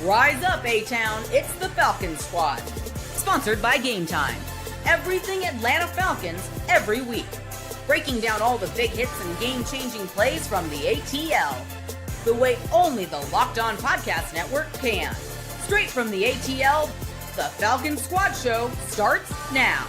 Rise up, A-Town. It's the Falcons Squad. Sponsored by Game Time. Everything Atlanta Falcons every week. Breaking down all the big hits and game-changing plays from the ATL. The way only the Locked On Podcast Network can. Straight from the ATL, the Falcons Squad Show starts now.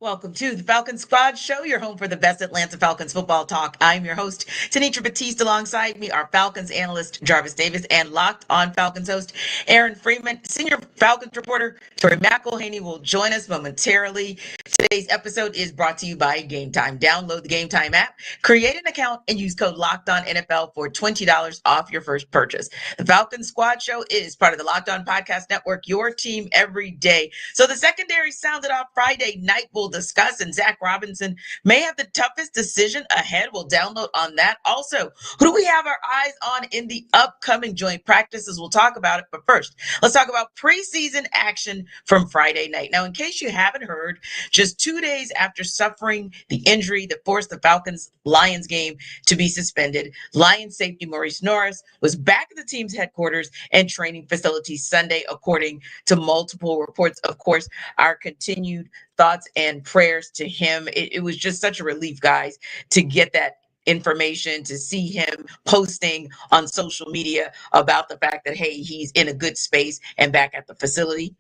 Welcome to the Falcons Squad Show, your home for the best Atlanta Falcons football talk. I'm your host, Tenitra Batiste. Alongside me are Falcons analyst Jarvis Davis and Locked On Falcons host Aaron Freeman. Senior Falcons reporter Tori McElhaney will join us momentarily. Today's episode is brought to you by Game Time. Download the Game Time app, create an account, and use code LOCKEDONNFL for $20 off your first purchase. The Falcons Squad Show is part of the Locked On Podcast Network, your team every day. So the secondary sounded off Friday night. We'll discuss, and Zach Robinson may have the toughest decision ahead. We'll download on that. Also, who do we have our eyes on in the upcoming joint practices? We'll talk about it, but first, let's talk about preseason action from Friday night. Now, in case you haven't heard, just 2 days after suffering the injury that forced the Falcons-Lions game to be suspended, Lions safety Maurice Norris was back at the team's headquarters and training facilities Sunday, according to multiple reports. Of course, our continued thoughts and prayers to him. It was just such a relief, guys, to get that information, to see him posting on social media about the fact that, hey, he's in a good space and back at the facility.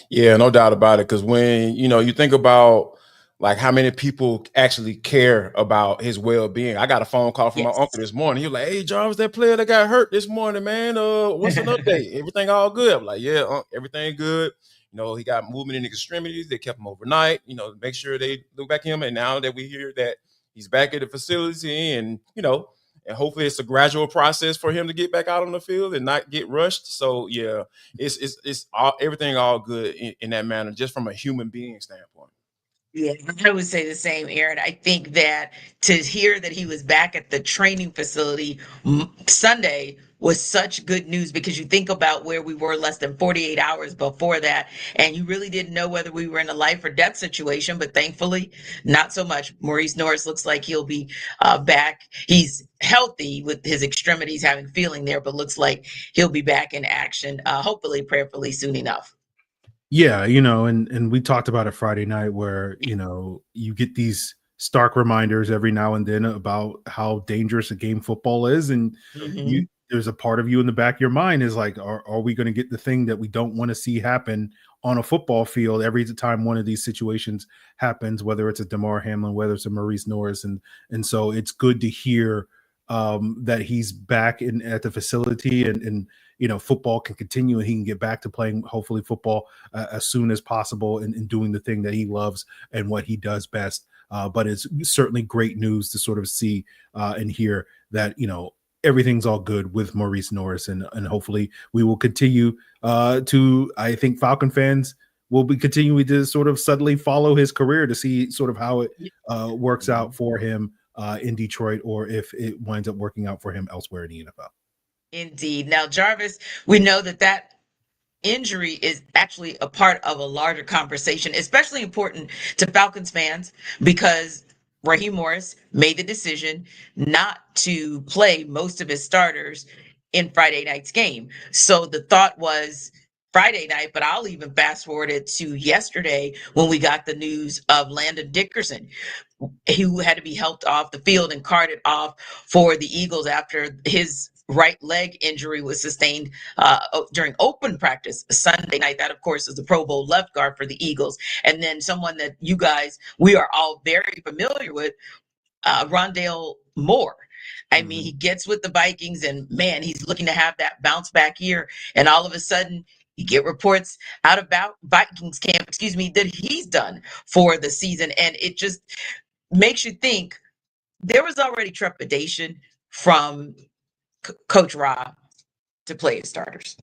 Yeah, no doubt about it. Because when, you think about like how many people actually care about his well-being. I got a phone call from my uncle this morning. He was like, "Hey, Jarvis, that player that got hurt this morning, man. What's an update? Everything all good?" I'm like, "Yeah, everything good." He got movement in the extremities. They kept him overnight, make sure they look back at him. And now that we hear that he's back at the facility and hopefully it's a gradual process for him to get back out on the field and not get rushed. So, yeah, it's all, everything all good in that manner, just from a human being standpoint. Yeah, I would say the same, Aaron. I think that to hear that he was back at the training facility Sunday was such good news, because you think about where we were less than 48 hours before that, and you really didn't know whether we were in a life or death situation, but thankfully not so much. Maurice Norris looks like he'll be back. He's healthy with his extremities having feeling there, but looks like he'll be back in action, hopefully, prayerfully soon enough. Yeah, and we talked about it Friday night where, you get these stark reminders every now and then about how dangerous a game football is. And there's a part of you in the back of your mind is like, are we going to get the thing that we don't want to see happen on a football field every time one of these situations happens, whether it's a Damar Hamlin, whether it's a Maurice Norris. And so it's good to hear that he's back at the facility and football can continue and he can get back to playing, hopefully, football as soon as possible and doing the thing that he loves and what he does best. But it's certainly great news to sort of see and hear that, everything's all good with Maurice Norris. And hopefully we will continue I think Falcon fans will be continuing to sort of subtly follow his career to see sort of how it works out for him in Detroit, or if it winds up working out for him elsewhere in the NFL. Indeed. Now, Jarvis, we know that injury is actually a part of a larger conversation, especially important to Falcons fans, because Raheem Morris made the decision not to play most of his starters in Friday night's game. So the thought was Friday night, but I'll even fast forward it to yesterday when we got the news of Landon Dickerson, who had to be helped off the field and carted off for the Eagles after his right leg injury was sustained during open practice Sunday night. That, of course, is the Pro Bowl left guard for the Eagles. And then someone that we are all very familiar with, Rondale Moore. I mean, he gets with the Vikings and, man, he's looking to have that bounce back year. And all of a sudden, you get reports out about Vikings camp, that he's done for the season. And it just makes you think there was already trepidation from Coach Rob to play his starters.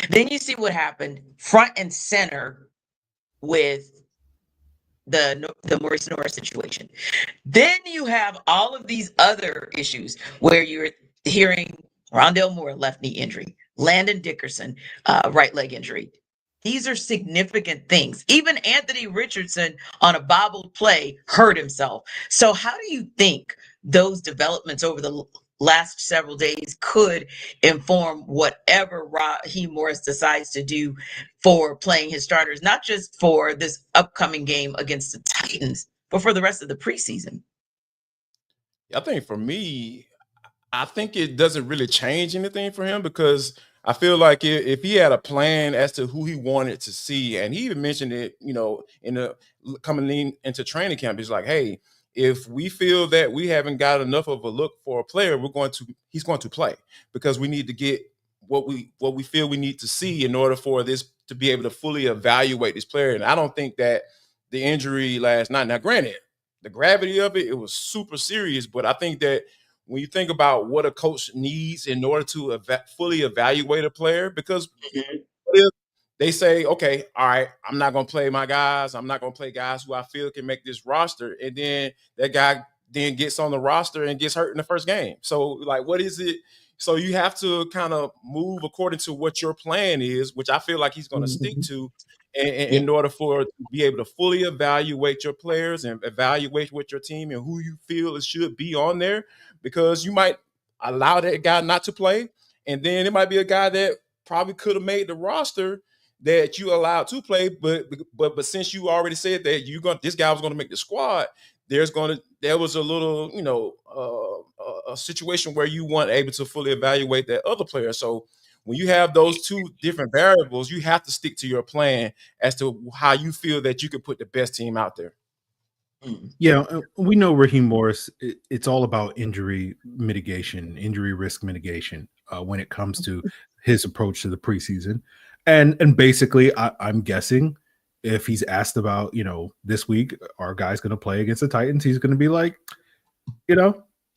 Then you see what happened front and center with the Maurice Norris situation. Then you have all of these other issues where you're hearing Rondale Moore, left knee injury, Landon Dickerson, right leg injury. These are significant things. Even Anthony Richardson on a bobbled play hurt himself. So how do you think those developments over the last several days could inform whatever Raheem Morris decides to do for playing his starters, not just for this upcoming game against the Titans, but for the rest of the preseason. I think for me, I think it doesn't really change anything for him, because I feel like if he had a plan as to who he wanted to see, and he even mentioned it, in the coming into training camp, he's like, hey, if we feel that we haven't got enough of a look for a player, he's going to play, because we need to get what we feel we need to see in order for this to be able to fully evaluate this player. And I don't think that the injury last night, now granted, the gravity of it was super serious, but I think that when you think about what a coach needs in order to fully evaluate a player, because if they say, okay, all right, I'm not going to play my guys, I'm not going to play guys who I feel can make this roster, and then that guy then gets on the roster and gets hurt in the first game. So, like, what is it? So you have to kind of move according to what your plan is, which I feel like he's going to stick to, in order to be able to fully evaluate your players and evaluate what your team and who you feel it should be on there, because you might allow that guy not to play, and then it might be a guy that probably could have made the roster that you allowed to play, but since you already said that this guy was going to make the squad, there was a little a situation where you weren't able to fully evaluate that other player. So when you have those two different variables, you have to stick to your plan as to how you feel that you can put the best team out there. Yeah, we know Raheem Morris, it's all about injury mitigation, injury risk mitigation when it comes to his approach to the preseason. And basically, I'm guessing if he's asked about, this week, our guy's going to play against the Titans, he's going to be like,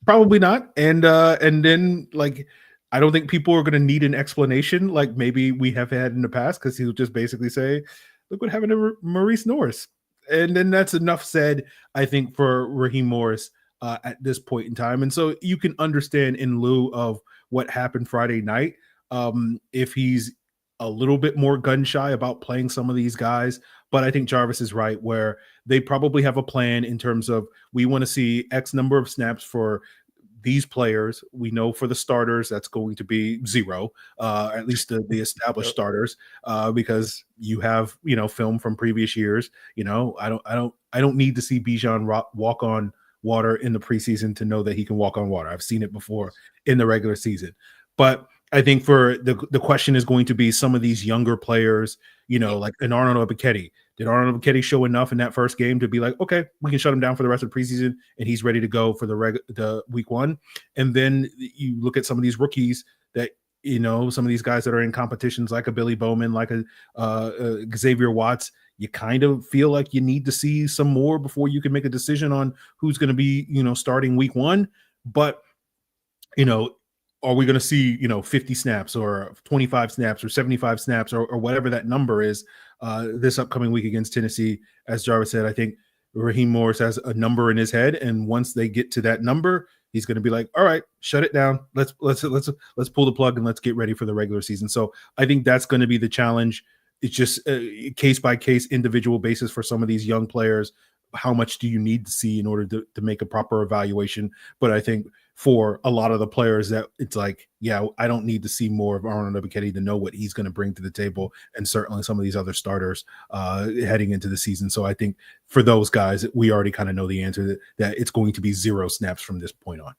probably not. And then, like, I don't think people are going to need an explanation like maybe we have had in the past, because he'll just basically say, look what happened to Maurice Norris. And then that's enough said, I think, for Raheem Morris at this point in time. And so you can understand, in lieu of what happened Friday night, if he's a little bit more gun shy about playing some of these guys. But I think Jarvis is right, where they probably have a plan in terms of, we want to see X number of snaps for these players. We know for the starters that's going to be 0, at least the established starters, because you have film from previous years. I don't need to see Bijan walk on water in the preseason to know that he can walk on water. I've seen it before in the regular season. But I think for the question is going to be some of these younger players, like an Arnold Ebiketie. Did Arnold Ebiketie show enough in that first game to be like, okay, we can shut him down for the rest of the preseason and he's ready to go for the week 1? And then you look at some of these rookies that, some of these guys that are in competitions like a Billy Bowman, like a Xavier Watts, you kind of feel like you need to see some more before you can make a decision on who's going to be, starting week 1. But, are we going to see, 50 snaps or 25 snaps or 75 snaps or whatever that number is this upcoming week against Tennessee? As Jarvis said, I think Raheem Morris has a number in his head, and once they get to that number, he's going to be like, all right, shut it down. Let's pull the plug and let's get ready for the regular season. So I think that's going to be the challenge. It's just a case by case, individual basis for some of these young players. How much do you need to see in order to make a proper evaluation? But I think for a lot of the players that it's like, yeah, I don't need to see more of Arnold Ebiketie to know what he's going to bring to the table, and certainly some of these other starters heading into the season. So I think for those guys, we already kind of know the answer, that it's going to be 0 snaps from this point on.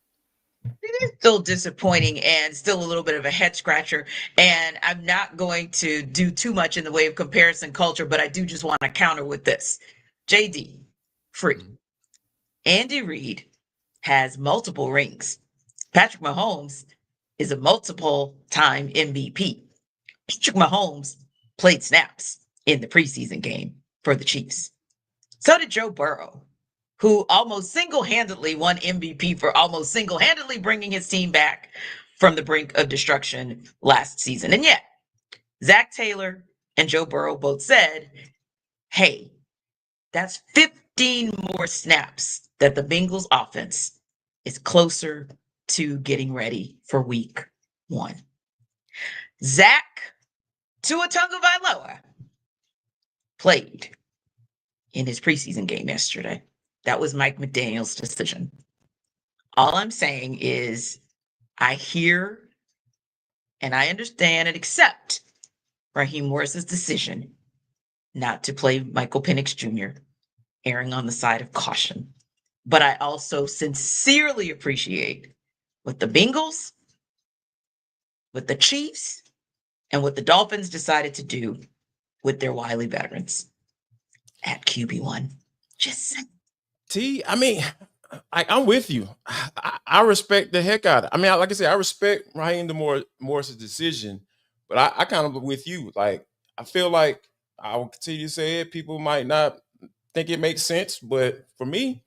It is still disappointing and still a little bit of a head scratcher. And I'm not going to do too much in the way of comparison culture, but I do just want to counter with this. JD, free. Andy Reid has multiple rings. Patrick Mahomes is a multiple-time MVP. Patrick Mahomes played snaps in the preseason game for the Chiefs. So did Joe Burrow, who almost single-handedly won MVP for almost single-handedly bringing his team back from the brink of destruction last season. And yet, Zach Taylor and Joe Burrow both said, hey, that's 15 more snaps that the Bengals offense is closer to getting ready for week 1. Zach Tua Tagovailoa played in his preseason game yesterday. That was Mike McDaniel's decision. All I'm saying is I hear and I understand and accept Raheem Morris's decision not to play Michael Penix Jr., erring on the side of caution. But I also sincerely appreciate what the Bengals, what the Chiefs, and what the Dolphins decided to do with their wily veterans at QB1. Just saying. I mean, I'm with you. I respect the heck out of it. I mean, like I said, I respect Raheem Morris's decision, but I kind of with you. Like, I feel like I will continue to say it. People might not think it makes sense, but for me,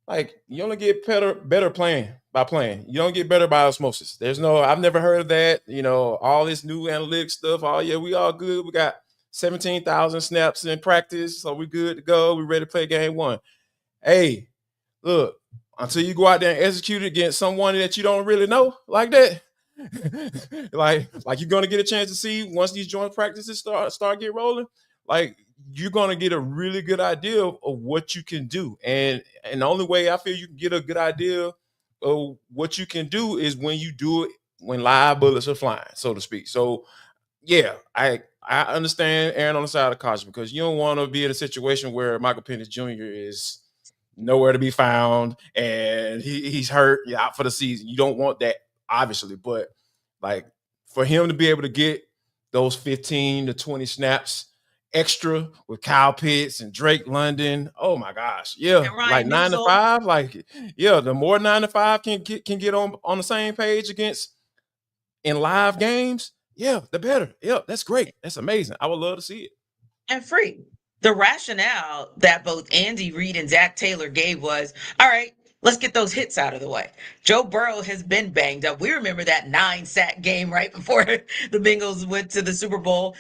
like, you only get better playing by playing. You don't get better by osmosis. I've never heard of that. All this new analytics stuff. Oh yeah, we all good. We got 17,000 snaps in practice, so we good to go. We ready to play game one. Hey, look, until you go out there and execute it against someone that you don't really know like that, like you're gonna get a chance to see once these joint practices start get rolling. Like, you're gonna get a really good idea of what you can do, and the only way I feel you can get a good idea of what you can do is when you do it when live bullets are flying, so to speak. So yeah, I understand Aaron on the side of caution, because you don't want to be in a situation where Michael Penix Jr. is nowhere to be found and he's hurt, out for the season. You don't want that, obviously, but like, for him to be able to get those 15 to 20 snaps extra with Kyle Pitts and Drake London, oh my gosh, yeah, like 9 to 5, like, yeah, the more 9 to 5 can get on the same page against in live games, yeah, the better. Yeah, that's great. That's amazing. I would love to see it. And Free, the rationale that both Andy Reid and Zach Taylor gave was, all right, let's get those hits out of the way. Joe Burrow has been banged up. We remember that 9-sack game right before the Bengals went to the Super Bowl.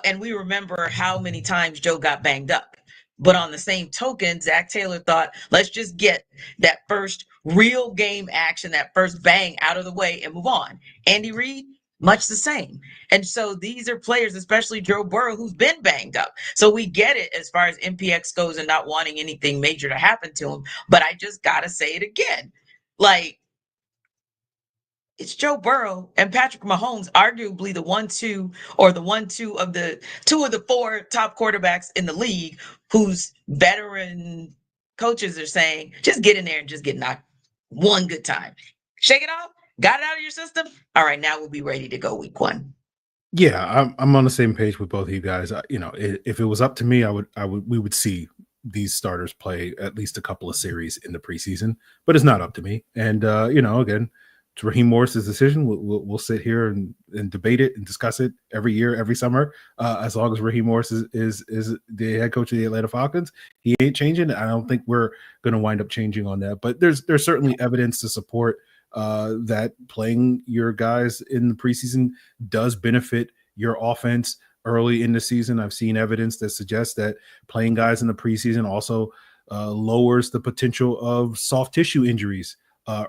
And we remember how many times Joe got banged up. But on the same token, Zach Taylor thought, let's just get that first real game action, that first bang out of the way and move on. Andy Reid, much the same. And so these are players, especially Joe Burrow, who's been banged up. So we get it as far as MPX goes and not wanting anything major to happen to him. But I just got to say it again. Like, it's Joe Burrow and Patrick Mahomes, arguably the 1-2 or the 1-2 of the 2 of the 4 top quarterbacks in the league, whose veteran coaches are saying, just get in there and just get knocked one good time. Shake it off. Got it out of your system. All right, now we'll be ready to go week 1. Yeah, I'm on the same page with both of you guys. If it was up to me, we would see these starters play at least a couple of series in the preseason, but it's not up to me. And again, it's Raheem Morris's decision. We'll sit here and debate it and discuss it every year, every summer. As long as Raheem Morris is the head coach of the Atlanta Falcons, he ain't changing. I don't think we're going to wind up changing on that. But there's certainly evidence to support that playing your guys in the preseason does benefit your offense early in the season. I've seen evidence that suggests that playing guys in the preseason also lowers the potential of soft tissue injuries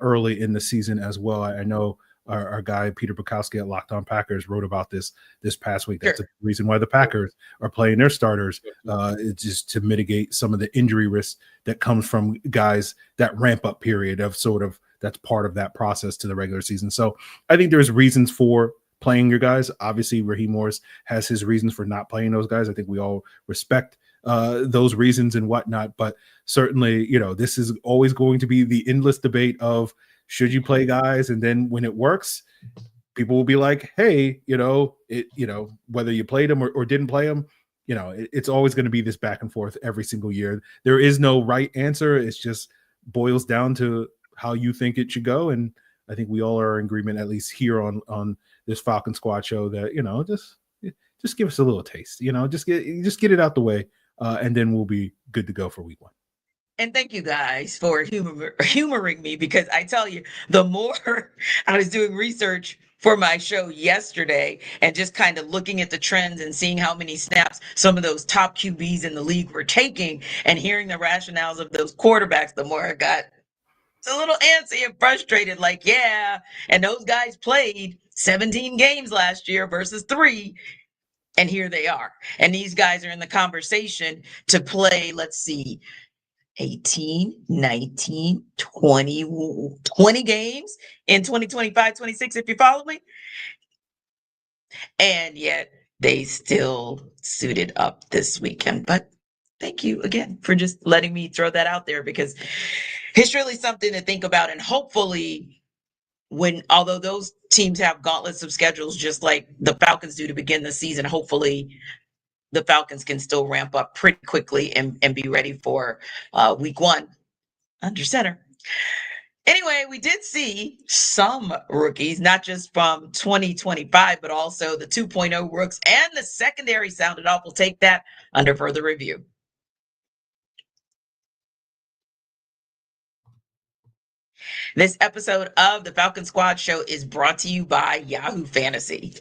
early in the season as well. I know our guy Peter Bukowski at Locked On Packers wrote about this past week. That's the reason why the Packers are playing their starters. It's just to mitigate some of the injury risk that comes from guys that ramp up period of that's part of that process to the regular season. So I think there's reasons for playing your guys. Obviously, Raheem Morris has his reasons for not playing those guys. I think we all respect those reasons and whatnot. But certainly, this is always going to be the endless debate of should you play guys? And then when it works, people will be like, hey, whether you played them or didn't play them, it's always going to be this back and forth every single year. There is no right answer. It's just boils down to how you think it should go. And I think we all are in agreement, at least here on this Falcon Squad show, that, just give us a little taste, just get it out the way. And then we'll be good to go for week 1. And thank you guys for humoring me, because I tell you, the more I was doing research for my show yesterday and just kind of looking at the trends and seeing how many snaps some of those top QBs in the league were taking and hearing the rationales of those quarterbacks, the more I got a little antsy and frustrated. Like, yeah, and those guys played 17 games last year versus 3. And here they are. And these guys are in the conversation to play, let's see, 18, 19, 20 games in 2025, 26, if you follow me. And yet they still suited up this weekend. But thank you again for just letting me throw that out there, because it's really something to think about. And hopefully, although those teams have gauntlets of schedules just like the Falcons do to begin the season, hopefully the Falcons can still ramp up pretty quickly and be ready for week 1 under center. Anyway, we did see some rookies, not just from 2025, but also the 2.0 rooks, and the secondary sounded off. We'll take that under further review. This episode of the Falcon Squad Show is brought to you by Yahoo Fantasy.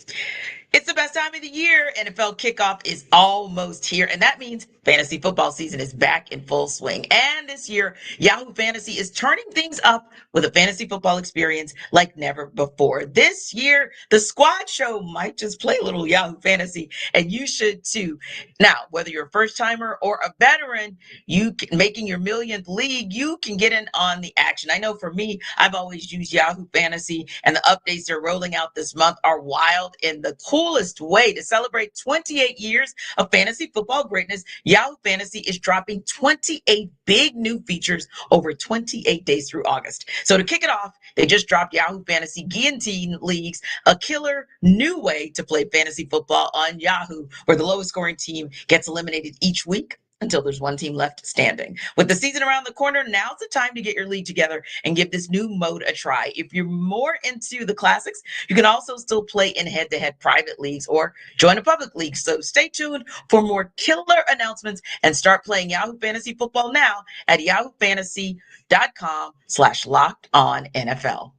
It's the best time of the year. NFL kickoff is almost here, and that means fantasy football season is back in full swing. And this year, Yahoo Fantasy is turning things up with a fantasy football experience like never before. This year, the Squad Show might just play a little Yahoo Fantasy, and you should too. Now, whether you're a first timer or a veteran, making your millionth league, you can get in on the action. I know for me, I've always used Yahoo Fantasy, and the updates they're rolling out this month are wild in the coolest way. To celebrate 28 years of fantasy football greatness, Yahoo Fantasy is dropping 28 big new features over 28 days through August. So to kick it off, they just dropped Yahoo Fantasy Guillotine Leagues, a killer new way to play fantasy football on Yahoo, where the lowest scoring team gets eliminated each week until there's one team left standing. With the season around the corner, now's the time to get your league together and give this new mode a try. If you're more into the classics, you can also still play in head-to-head private leagues or join a public league. So stay tuned for more killer announcements and start playing Yahoo Fantasy Football now at yahoofantasy.com/lockedonnfl.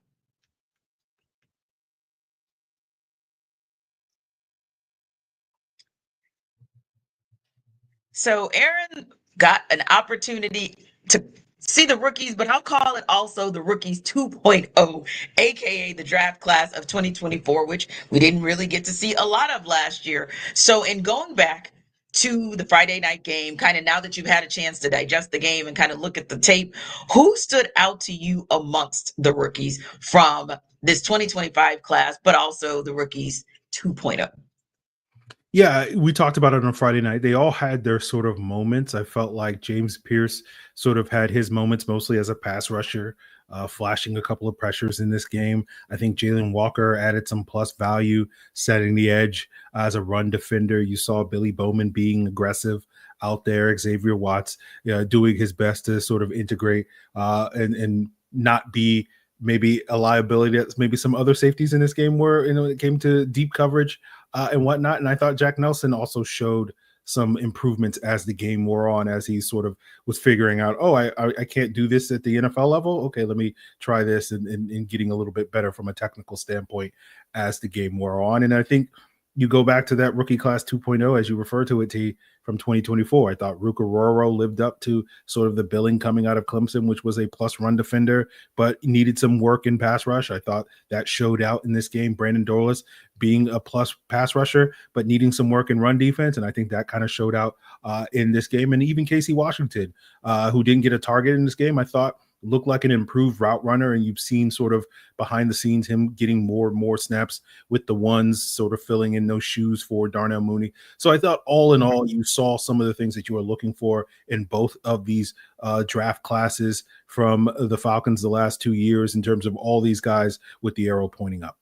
So Aaron got an opportunity to see the rookies, but I'll call it also the rookies 2.0, aka the draft class of 2024, which we didn't really get to see a lot of last year. So in going back to the Friday night game, kind of now that you've had a chance to digest the game and kind of look at the tape, who stood out to you amongst the rookies from this 2025 class, but also the rookies 2.0? Yeah, we talked about it on Friday night. They all had their sort of moments. I felt like James Pierce sort of had his moments mostly as a pass rusher, flashing a couple of pressures in this game. I think Jalen Walker added some plus value, setting the edge as a run defender. You saw Billy Bowman being aggressive out there, Xavier Watts doing his best to sort of integrate and not be maybe a liability that maybe some other safeties in this game were, when it came to deep coverage and whatnot. And I thought Jack Nelson also showed some improvements as the game wore on, as he sort of was figuring out, I can't do this at the NFL level. Okay, let me try this, and getting a little bit better from a technical standpoint as the game wore on. And I think you go back to that rookie class 2.0, as you refer to it, T, from 2024. I thought Ruka Roro lived up to sort of the billing coming out of Clemson, which was a plus run defender, but needed some work in pass rush. I thought that showed out in this game. Brandon Dorlus being a plus pass rusher, but needing some work in run defense. And I think that kind of showed out in this game. And even Casey Washington, who didn't get a target in this game, I thought looked like an improved route runner. And you've seen sort of behind the scenes him getting more and more snaps with the ones, sort of filling in those shoes for Darnell Mooney. So I thought all in all, you saw some of the things that you were looking for in both of these draft classes from the Falcons the last 2 years, in terms of all these guys with the arrow pointing up.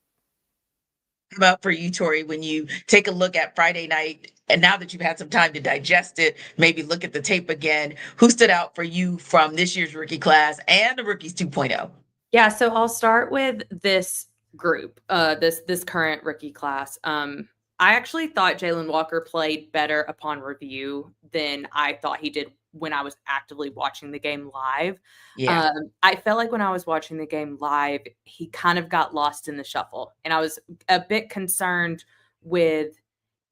How about for you, Tori, when you take a look at Friday night, and now that you've had some time to digest it, maybe look at the tape again, who stood out for you from this year's rookie class and the rookies 2.0? Yeah, so I'll start with this group, this current rookie class. I actually thought Jalen Walker played better upon review than I thought he did when I was actively watching the game live. Yeah. I felt like when I was watching the game live, he kind of got lost in the shuffle. And I was a bit concerned with,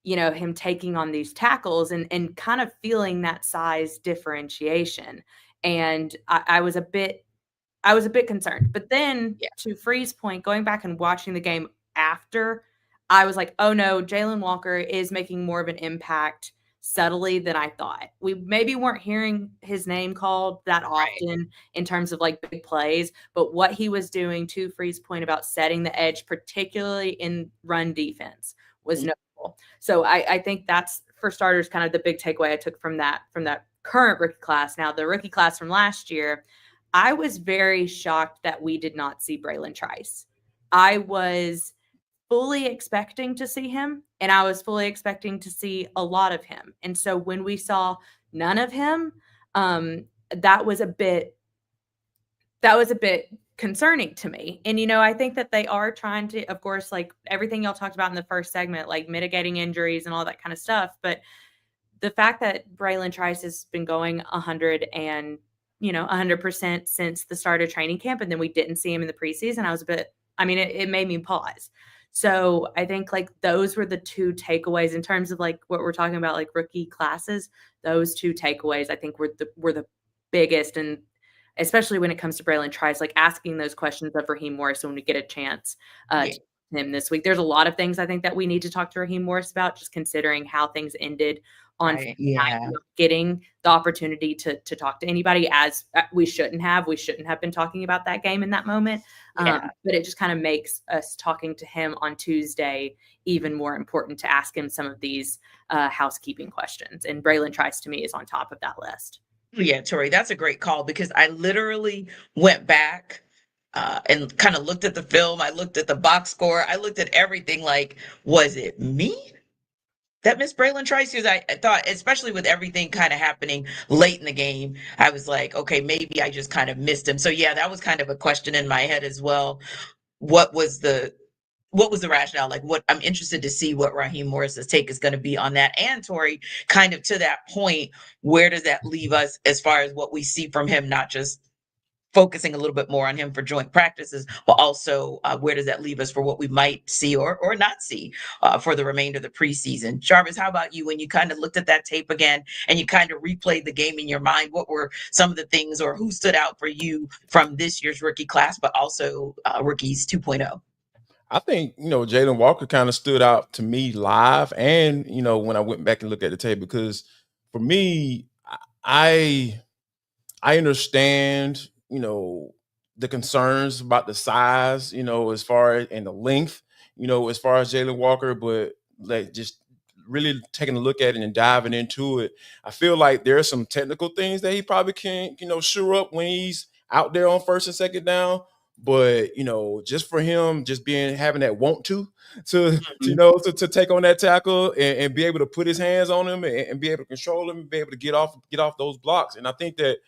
him taking on these tackles and kind of feeling that size differentiation. And I was a bit concerned. But then to Free's point, going back and watching the game after, I was like, oh no, Jalen Walker is making more of an impact subtly than I thought. We maybe weren't hearing his name called that often in terms of like big plays, but what he was doing, to Free's point about setting the edge, particularly in run defense, was notable. So I think that's, for starters, kind of the big takeaway I took from that current rookie class. Now, the rookie class from last year, I was very shocked that we did not see Braylon Trice. I was fully expecting to see him, and I was fully expecting to see a lot of him. And so when we saw none of him, that was a bit concerning to me. And, I think that they are trying to, of course, like everything y'all talked about in the first segment, like mitigating injuries and all that kind of stuff. But the fact that Braylon Trice has been going 100% since the start of training camp, and then we didn't see him in the preseason, it made me pause. So I think like those were the two takeaways in terms of like what we're talking about, like rookie classes. Those two takeaways I think were the biggest, and especially when it comes to Braylon Trice, like asking those questions of Raheem Morris when we get a chance to him this week. There's a lot of things I think that we need to talk to Raheem Morris about, just considering how things ended on getting the opportunity to talk to anybody, as we shouldn't have been talking about that game in that moment. But it just kind of makes us talking to him on Tuesday even more important to ask him some of these housekeeping questions. And Braylon Trice, to me, is on top of that list. Yeah, Tori, that's a great call, because I literally went back and kind of looked at the film. I looked at the box score. I looked at everything like, was it me that missed Braylon Trice? Because I thought, especially with everything kind of happening late in the game, I was like, okay, maybe I just kind of missed him. So yeah, that was kind of a question in my head as well. What was the rationale? Like, what I'm interested to see what Raheem Morris's take is going to be on that. And Tori, kind of to that point, where does that leave us as far as what we see from him, not just focusing a little bit more on him for joint practices, but also where does that leave us for what we might see or not see for the remainder of the preseason? Jarvis, how about you? When you kind of looked at that tape again and you kind of replayed the game in your mind, what were some of the things, or who stood out for you from this year's rookie class, but also rookies 2.0? I think, Jalen Walker kind of stood out to me live, and, when I went back and looked at the tape, because for me, I understand, the concerns about the size, as far as, and the length, as far as Jalen Walker, but like just really taking a look at it and diving into it, I feel like there are some technical things that he probably can, shore up when he's out there on first and second down. But just for him, just having that want to take on that tackle and be able to put his hands on him and be able to control him and be able to get off those blocks. And I think that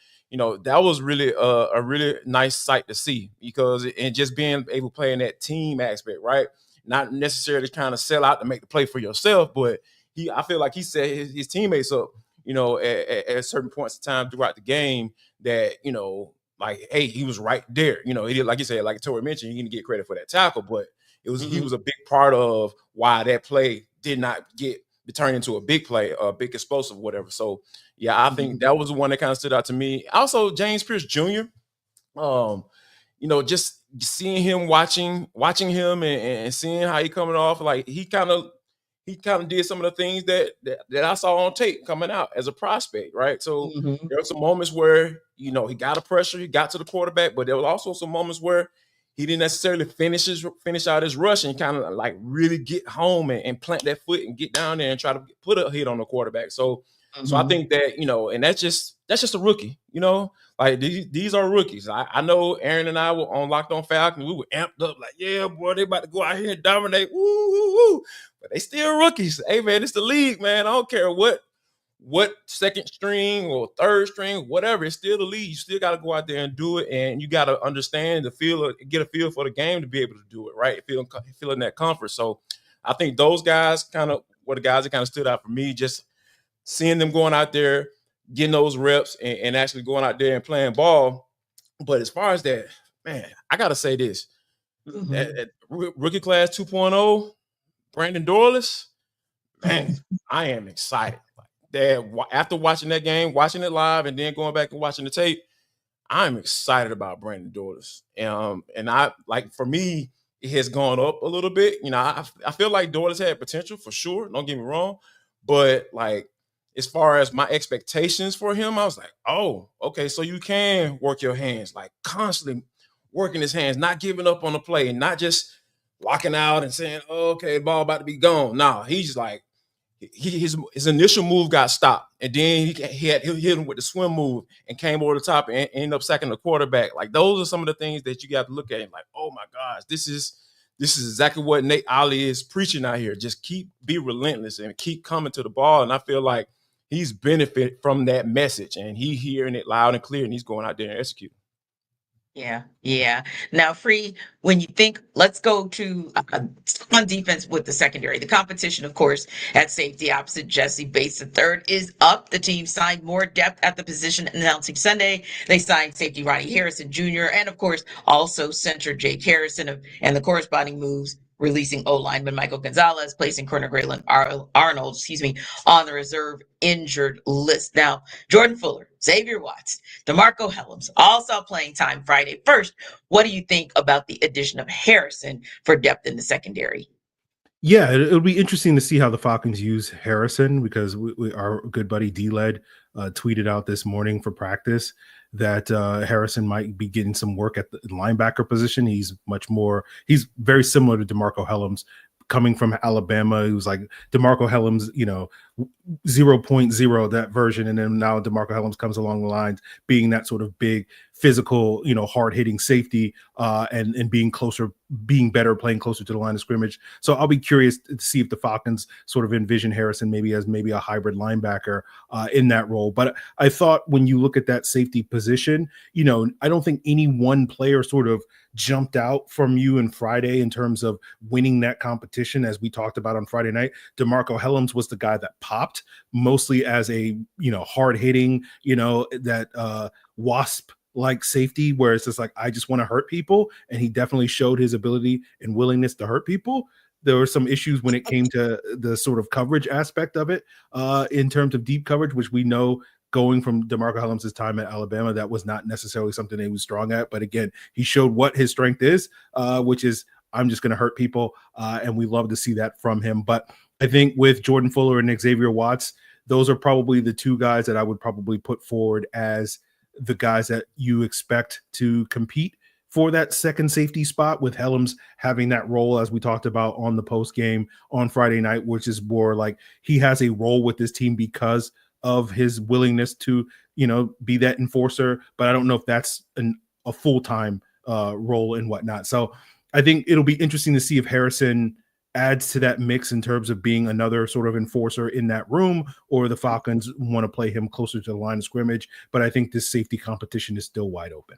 that was really a really nice sight to see, because and just being able to play in that team aspect, right? Not necessarily trying to sell out to make the play for yourself, but I feel like he set his teammates up, at certain points in time throughout the game that, like, hey, he was right there. He did, like you said, like Tori mentioned, you can get credit for that tackle, but he was a big part of why that play did not get turn into a big play, a big explosive, whatever. So yeah, I think that was the one that kind of stood out to me. Also, James Pierce Jr. Just seeing him, watching him and seeing how he coming off, like he kind of did some of the things that I saw on tape coming out as a prospect, right? So there were some moments where, he got a pressure, he got to the quarterback, but there was also some moments where he didn't necessarily finish out his rush and kind of like really get home and plant that foot and get down there and try to put a hit on the quarterback. So I think that, and that's just a rookie, like these are rookies. I know Aaron and I were on Locked On Falcons. We were amped up like, yeah, boy, they about to go out here and dominate. Woo, woo, woo. But they still rookies. Hey, man, it's the league, man. I don't care what second string or third string, whatever. It's still the league. You still got to go out there and do it, and you got to understand the feel, get a feel for the game to be able to do it, right? Feeling that comfort. So I think those guys kind of were the guys that kind of stood out for me, just seeing them going out there, getting those reps and actually going out there and playing ball. But as far as that, man, I got to say this. That rookie class 2.0, Brandon Dorlus, man, I am excited. After watching that game, watching it live, and then going back and watching the tape, I'm excited about Brandon Dorlus. And I, like, for me, it has gone up a little bit. I feel like Dorlus had potential for sure. Don't get me wrong, but like, as far as my expectations for him, I was like, oh, okay, so you can work your hands, like constantly working his hands, not giving up on the play, not just locking out and saying, oh, okay, the ball about to be gone. No, he's like, his initial move got stopped, and then he hit him with the swim move and came over the top and ended up sacking the quarterback. Like, those are some of the things that you got to look at and like, oh my gosh, this is exactly what Nate Ollie is preaching out here. Just be relentless and keep coming to the ball. And I feel like he's benefit from that message, and he hearing it loud and clear, and he's going out there and executing. Yeah. Now, Free, when you think, let's go to on defense with the secondary. The competition, of course, at safety opposite Jesse Bates III is up. The team signed more depth at the position announcing Sunday. They signed safety Ronnie Harrison Jr. and, of course, also center Jake Harrison and the corresponding moves, releasing O-lineman Michael Gonzalez, placing corner Graylin Arnold, on the reserve injured list. Now, Jordan Fuller, Xavier Watts, DeMarco Hellams all saw playing time Friday. First, what do you think about the addition of Harrison for depth in the secondary? Yeah, it'll be interesting to see how the Falcons use Harrison, because our good buddy D-Led tweeted out this morning for practice that Harrison might be getting some work at the linebacker position. He's very similar to DeMarco Hellams, coming from Alabama. He was like DeMarco Hellams, 0.0, that version. And then now DeMarco Hellams comes along the lines, being that sort of big, physical, hard-hitting safety, and being better, playing closer to the line of scrimmage. So I'll be curious to see if the Falcons sort of envision Harrison maybe as a hybrid linebacker in that role. But I thought when you look at that safety position, I don't think any one player sort of jumped out from you in Friday in terms of winning that competition. As we talked about on Friday night, DeMarco Hellams was the guy that popped, mostly as a, hard-hitting, that wasp like safety, where it's just like, I just want to hurt people. And he definitely showed his ability and willingness to hurt people. There were some issues when it came to the sort of coverage aspect of it, in terms of deep coverage, which we know going from DeMarco Hellams' time at Alabama, that was not necessarily something he was strong at. But again, he showed what his strength is, which is, I'm just going to hurt people. And we love to see that from him. But I think with Jordan Fuller and Xavier Watts, those are probably the two guys that I would probably put forward as the guys that you expect to compete for that second safety spot, with Hellams having that role, as we talked about on the post game on Friday night, which is more like he has a role with this team because of his willingness to, be that enforcer. But I don't know if that's a full-time role and whatnot. So I think it'll be interesting to see if Harrison adds to that mix in terms of being another sort of enforcer in that room, or the Falcons want to play him closer to the line of scrimmage. But I think this safety competition is still wide open.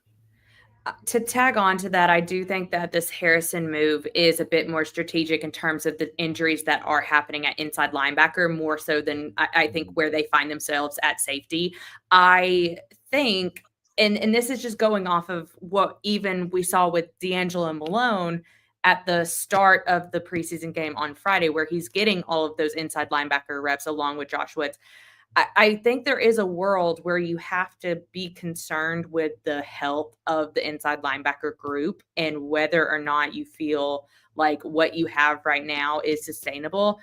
To tag on to that, I do think that this Harrison move is a bit more strategic in terms of the injuries that are happening at inside linebacker, more so than I think where they find themselves at safety. I think, and this is just going off of what even we saw with D'Angelo Malone at the start of the preseason game on Friday, where he's getting all of those inside linebacker reps along with Josh Woods. I think there is a world where you have to be concerned with the health of the inside linebacker group and whether or not you feel like what you have right now is sustainable,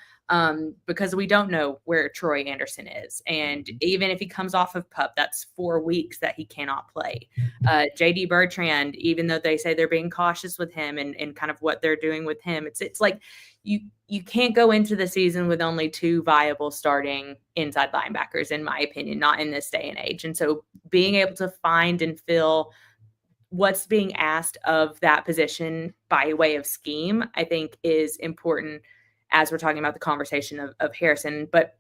because we don't know where Troy Anderson is. And even if he comes off of PUP, that's 4 weeks that he cannot play. JD Bertrand, even though they say they're being cautious with him and kind of what they're doing with him, it's like you can't go into the season with only 2 viable starting inside linebackers, in my opinion, not in this day and age. And so being able to find and fill what's being asked of that position by way of scheme, I think is important as we're talking about the conversation of Harrison. But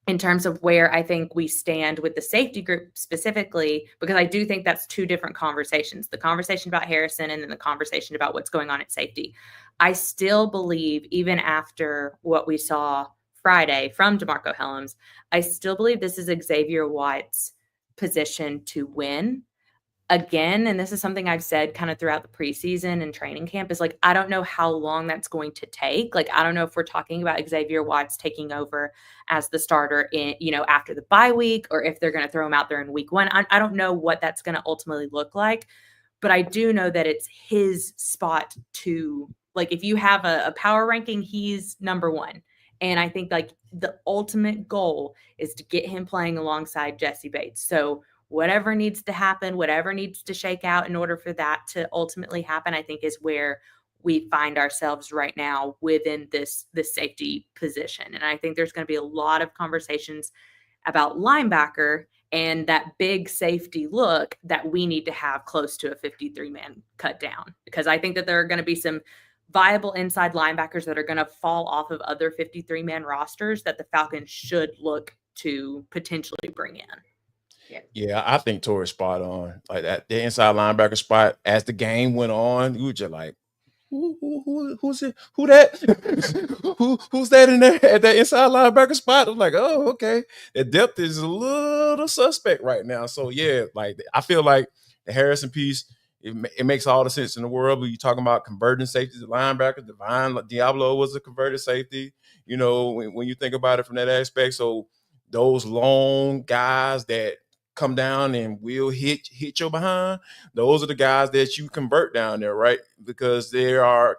in terms of where I think we stand with the safety group specifically, because I do think that's 2 different conversations, the conversation about Harrison and then the conversation about what's going on at safety. I still believe, even after what we saw Friday from DeMarco Hellams, I still believe this is Xavier Watts' position to win. Again, and this is something I've said kind of throughout the preseason and training camp, is like, I don't know how long that's going to take. Like, I don't know if we're talking about Xavier Watts taking over as the starter in, after the bye week, or if they're going to throw him out there in week 1. I don't know what that's going to ultimately look like, but I do know that it's his spot to, like, if you have a power ranking, he's number 1. And I think like the ultimate goal is to get him playing alongside Jesse Bates. So whatever needs to happen, whatever needs to shake out in order for that to ultimately happen, I think is where we find ourselves right now within this safety position. And I think there's going to be a lot of conversations about linebacker and that big safety look that we need to have close to a 53-man cut down, because I think that there are going to be some viable inside linebackers that are going to fall off of other 53-man rosters that the Falcons should look to potentially bring in. Yeah, I think Tori's spot on. Like that, the inside linebacker spot, as the game went on, you were just like, who's it? Who that? Who's that in there at that inside linebacker spot? I'm like, oh, okay. The depth is a little suspect right now. So yeah, like I feel like the Harrison piece, it makes all the sense in the world. But you talking about converting safeties to linebackers. Divine Diablo was a converted safety. You know, when you think about it from that aspect. So those long guys that come down and will hit your behind, those are the guys that you convert down there, right? Because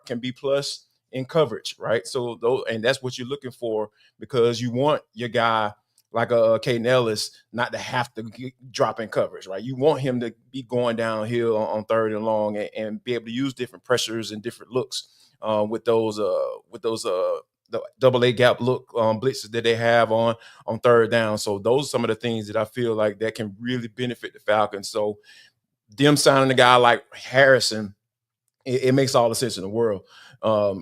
can be plus in coverage, right? So those, and that's what you're looking for, because you want your guy like a Caden Ellis not to have to drop in coverage, right? You want him to be going downhill on third and long and be able to use different pressures and different looks with those the double A gap look blitzes that they have on third down. So those are some of the things that I feel like that can really benefit the Falcons. So them signing a guy like Harrison, it makes all the sense in the world,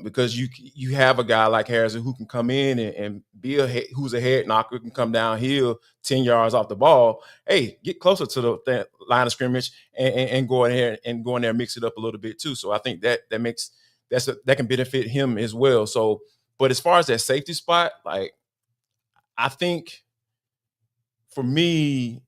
because you have a guy like Harrison who can come in and be who's a head knocker, can come downhill 10 yards off the ball. Hey, get closer to the line of scrimmage and go in there and mix it up a little bit too. So I think that can benefit him as well. So, but as far as that safety spot, like I think for me,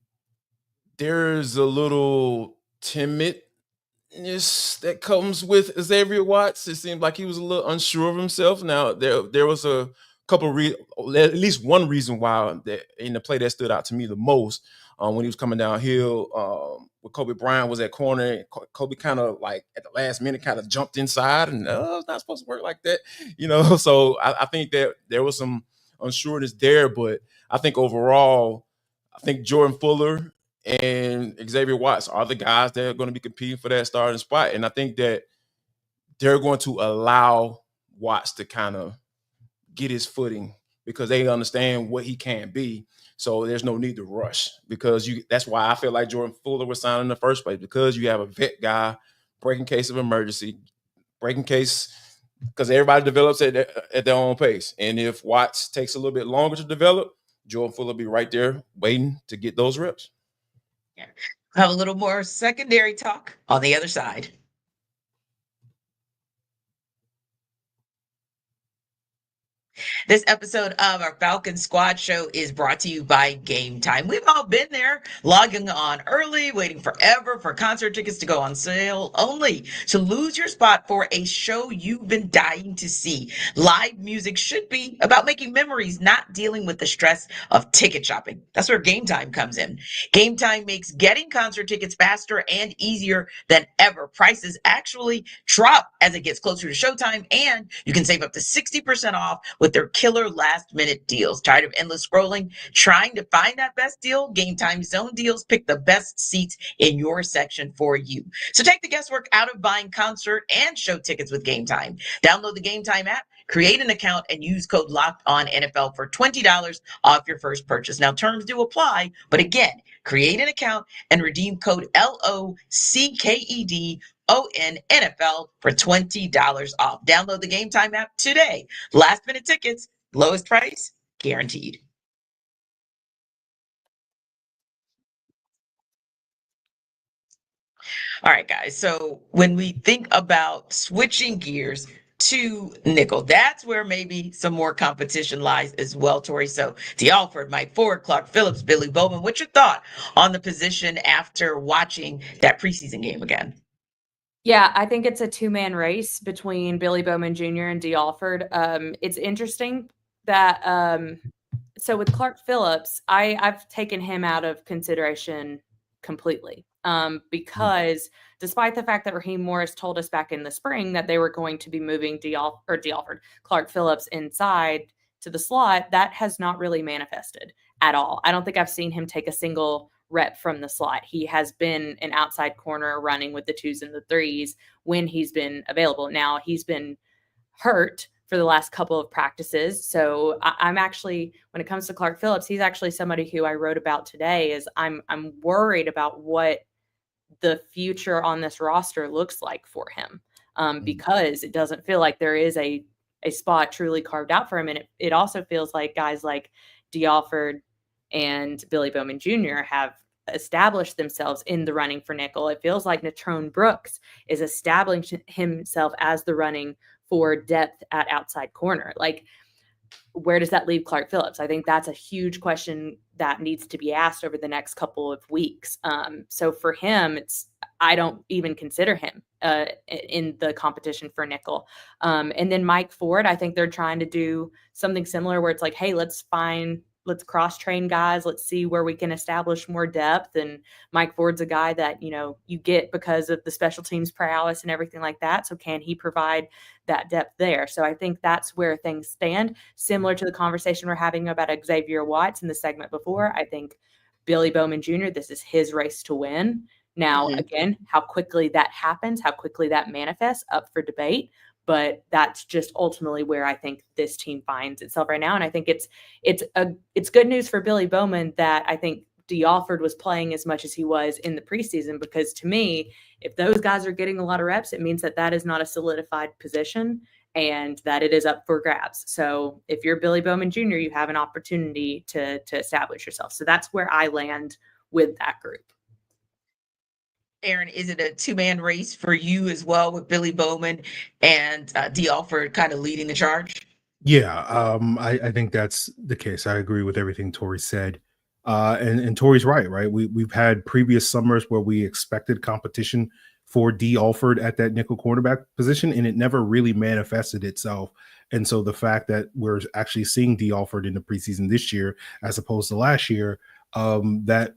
there's a little timidness that comes with Xavier Watts. It seemed like he was a little unsure of himself. Now there was a couple at least one reason why that in the play that stood out to me the most when he was coming downhill when Kobe Bryant was at corner. Kobe kind of like at the last minute kind of jumped inside and it's not supposed to work like that, you know. So I think that there was some unsureness there, but I think overall, I think Jordan Fuller and Xavier Watts are the guys that are going to be competing for that starting spot. And I think that they're going to allow Watts to kind of get his footing because they understand what he can be. So there's no need to rush, because that's why I feel like Jordan Fuller was signed in the first place, because you have a vet guy, breaking case of emergency, breaking case, because everybody develops at their own pace. And if Watts takes a little bit longer to develop, Jordan Fuller will be right there waiting to get those reps. Yeah. Have a little more secondary talk on the other side. This episode of our Falcon Squad Show is brought to you by Game Time. We've all been there, logging on early, waiting forever for concert tickets to go on sale, only to lose your spot for a show you've been dying to see. Live music should be about making memories, not dealing with the stress of ticket shopping. That's where Game Time comes in. Game Time makes getting concert tickets faster and easier than ever. Prices actually drop as it gets closer to showtime, and you can save up to 60% off with their killer last minute deals. Tired of endless scrolling, trying to find that best deal? Game Time Zone Deals pick the best seats in your section for you. So take the guesswork out of buying concert and show tickets with Game Time. Download the Game Time app, create an account, and use code LOCKEDONNFL for $20 off your first purchase. Now, terms do apply, but again, create an account and redeem code LOCKED NFL for $20 off. Download the Game Time app today. Last minute tickets, lowest price guaranteed. All right, guys. So when we think about switching gears to nickel, that's where maybe some more competition lies as well, Tori. So Alford, Mike Ford, Clark Phillips, Billy Bowman, what's your thought on the position after watching that preseason game again? Yeah, I think it's a two-man race between Billy Bowman Jr. and Alford. It's interesting that so with Clark Phillips, I've taken him out of consideration completely because despite the fact that Raheem Morris told us back in the spring that they were going to be moving Clark Phillips inside to the slot, that has not really manifested at all. I don't think I've seen him take a single rep from the slot. He has been an outside corner running with the 2s and the 3s when he's been available. Now he's been hurt for the last couple of practices. So I'm actually, when it comes to Clark Phillips, he's actually somebody who I wrote about today. Is I'm worried about what the future on this roster looks like for him, because it doesn't feel like there is a spot truly carved out for him. And it also feels like guys like Alford and Billy Bowman Jr. have established themselves in the running for nickel. It feels like Natrone Brooks is establishing himself as the running for depth at outside corner. Like, where does that leave Clark Phillips? I think that's a huge question that needs to be asked over the next couple of weeks. So for him, I don't even consider him in the competition for nickel. And then Mike Ford, I think they're trying to do something similar where it's like, hey, let's cross-train guys. Let's see where we can establish more depth. And Mike Ford's a guy that, you get because of the special teams prowess and everything like that. So can he provide that depth there? So I think that's where things stand. Similar to the conversation we're having about Xavier Watts in the segment before, I think Billy Bowman Jr., this is his race to win. Now, again, how quickly that happens, how quickly that manifests, up for debate. But that's just ultimately where I think this team finds itself right now. And I think it's good news for Billy Bowman that I think Alford was playing as much as he was in the preseason, because to me, if those guys are getting a lot of reps, it means that is not a solidified position and that it is up for grabs. So if you're Billy Bowman Jr., you have an opportunity to establish yourself. So that's where I land with that group. Aaron, is it a two-man race for you as well, with Billy Bowman and Alford kind of leading the charge? Yeah, I think that's the case. I agree with everything Tori said. And Tori's right? We've had previous summers where we expected competition for Alford at that nickel cornerback position, and it never really manifested itself. And so the fact that we're actually seeing Alford in the preseason this year as opposed to last year, that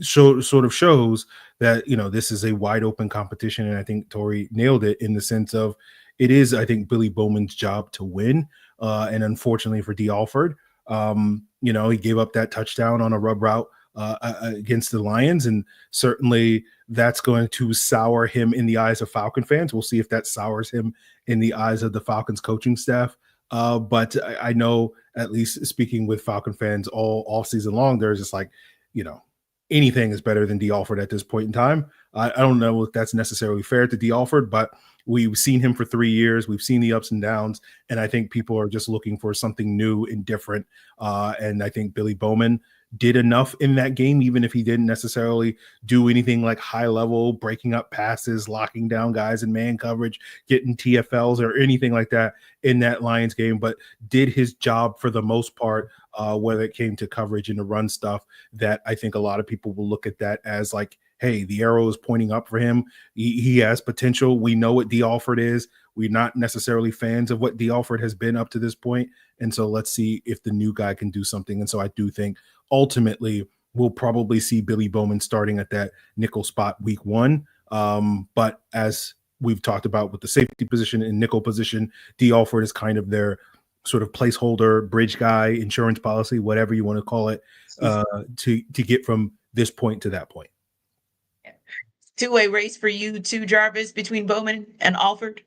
sort of shows that this is a wide open competition. And I think Tori nailed it in the sense of it is, I think, Billy Bowman's job to win. And unfortunately for Alford, he gave up that touchdown on a rub route against the Lions, and certainly that's going to sour him in the eyes of Falcon fans. We'll see if that sours him in the eyes of the Falcons coaching staff. But I know, at least speaking with Falcon fans all season long, there's just like, anything is better than Alford at this point in time. I don't know if that's necessarily fair to Alford, but we've seen him for 3 years. We've seen the ups and downs, and I think people are just looking for something new and different. And I think Billy Bowman did enough in that game, even if he didn't necessarily do anything like high level, breaking up passes, locking down guys in man coverage, getting TFLs or anything like that in that Lions game, but did his job for the most part, whether it came to coverage and the run stuff. That I think a lot of people will look at that as like, hey, the arrow is pointing up for him. He has potential. We know what Alford is. We're not necessarily fans of what Alford has been up to this point. And so let's see if the new guy can do something. And so I do think ultimately we'll probably see Billy Bowman starting at that nickel spot week 1. But as we've talked about with the safety position and nickel position, Alford is kind of their sort of placeholder, bridge guy, insurance policy, whatever you want to call it, to get from this point to that point. Two-way race for you too, Jarvis, between Bowman and Alford?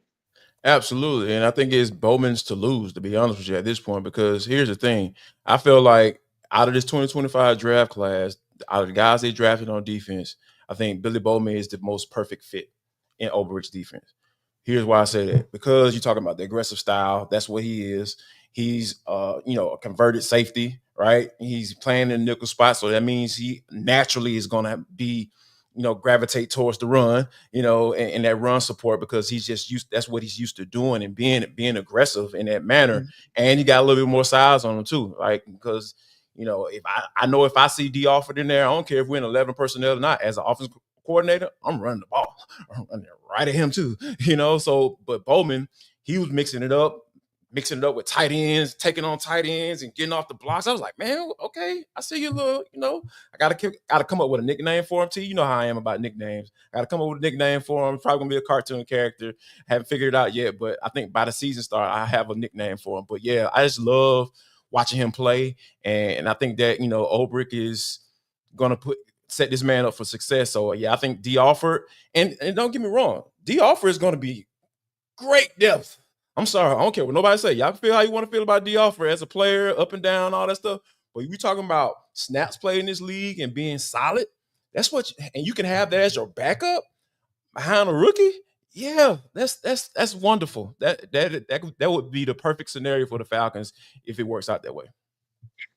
Absolutely. And I think it's Bowman's to lose, to be honest with you, at this point, because here's the thing. I feel like out of this 2025 draft class, out of the guys they drafted on defense, I think Billy Bowman is the most perfect fit in Ulbrich defense. Here's why I say that. Because you're talking about the aggressive style. That's what he is. He's, a converted safety, right? He's playing in the nickel spot. So that means he naturally is going to be, gravitate towards the run, and that run support, because he's just that's what he's used to doing and being aggressive in that manner. Mm-hmm. And he got a little bit more size on him too. Like, because, if if I see Alford in there, I don't care if we're in 11 personnel or not, as an offensive coordinator, I'm running the ball. I'm running right at him too, so, but Bowman, he was mixing it up with tight ends, taking on tight ends and getting off the blocks. I was like, man, okay, I see you little, I gotta come up with a nickname for him too. You know how I am about nicknames. I gotta come up with a nickname for him. It's probably gonna be a cartoon character. Haven't figured it out yet, but I think by the season start, I have a nickname for him. But yeah, I just love watching him play. And I think that, Ulbrich is going to set this man up for success. So, yeah, I think D. Alford, and don't get me wrong, D. Alford is going to be great depth. I'm sorry, I don't care what nobody say. Y'all feel how you want to feel about D. Alford as a player, up and down, all that stuff. But we talking about snaps played in this league and being solid. That's and you can have that as your backup behind a rookie. Yeah, that's wonderful. That would be the perfect scenario for the Falcons if it works out that way.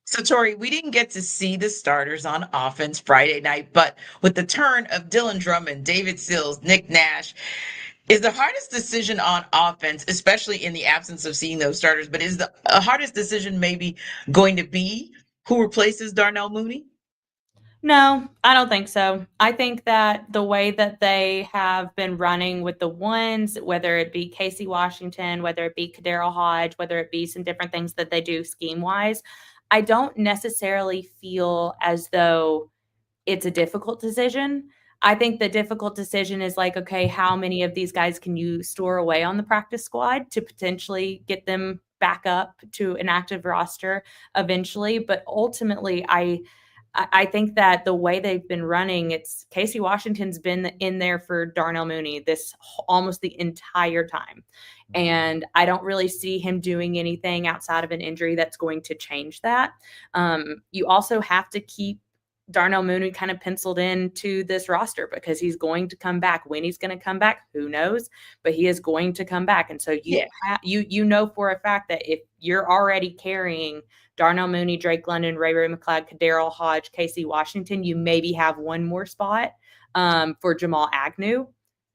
So, Tori, we didn't get to see the starters on offense Friday night, but with the turn of Dylan Drummond, David Sills, Nick Nash, is the hardest decision on offense, especially in the absence of seeing those starters, but is the hardest decision maybe going to be who replaces Darnell Mooney? No, I don't think so. I think that the way that they have been running with the ones, whether it be Casey Washington, whether it be Kadarius Hodge, whether it be some different things that they do scheme-wise, I don't necessarily feel as though it's a difficult decision. I think the difficult decision is like, okay, how many of these guys can you store away on the practice squad to potentially get them back up to an active roster eventually? But ultimately, I think that the way they've been running, it's Casey Washington's been in there for Darnell Mooney this almost the entire time. And I don't really see him doing anything outside of an injury that's going to change that. You also have to keep Darnell Mooney kind of penciled into this roster because he's going to come back. When he's going to come back, who knows? But he is going to come back. And so you know for a fact that if you're already carrying Darnell Mooney, Drake London, Ray McCloud, Kadarius Hodge, Casey Washington, you maybe have one more spot for Jamal Agnew,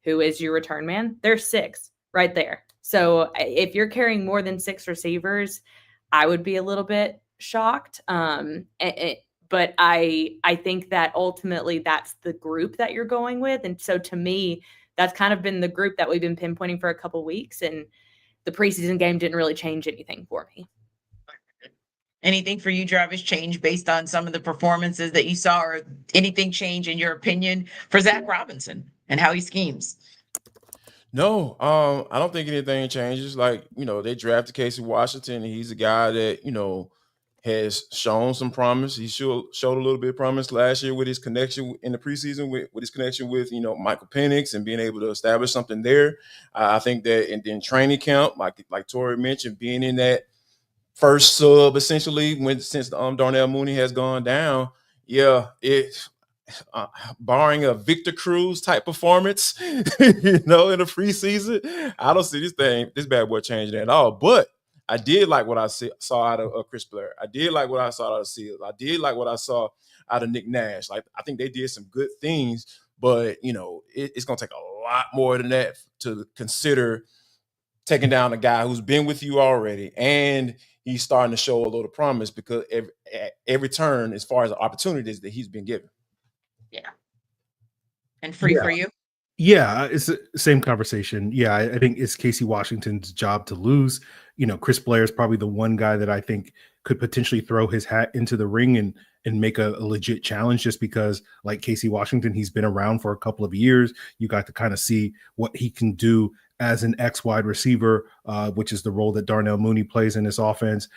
who is your return man. There's 6 right there. So if you're carrying more than 6 receivers, I would be a little bit shocked. But I think that ultimately that's the group that you're going with. And so to me, that's kind of been the group that we've been pinpointing for a couple of weeks. And the preseason game didn't really change anything for me. Anything for you, Jarvis, change based on some of the performances that you saw, or anything change in your opinion for Zach Robinson and how he schemes? No, I don't think anything changes. Like, they drafted Casey Washington, and he's a guy that, has shown some promise. He showed a little bit of promise last year with his connection in the preseason, with his connection with, Michael Penix and being able to establish something there. I think that in training camp, like Tori mentioned, being in that first sub essentially since Darnell Mooney has gone down, barring a Victor Cruz type performance, in the preseason, I don't see this bad boy changing at all. But I did like what I saw out of Chris Blair. I did like what I saw out of Seals. I did like what I saw out of Nick Nash. Like, I think they did some good things, but it's gonna take a lot more than that to consider taking down a guy who's been with you already, and he's starting to show a little promise because every turn, as far as the opportunities that he's been given. Yeah. And for you? Yeah, it's the same conversation. Yeah, I think it's Casey Washington's job to lose. Chris Blair is probably the one guy that I think could potentially throw his hat into the ring and make a legit challenge, just because, like Casey Washington, he's been around for a couple of years. You got to kind of see what he can do as an X wide receiver, which is the role that Darnell Mooney plays in this offense,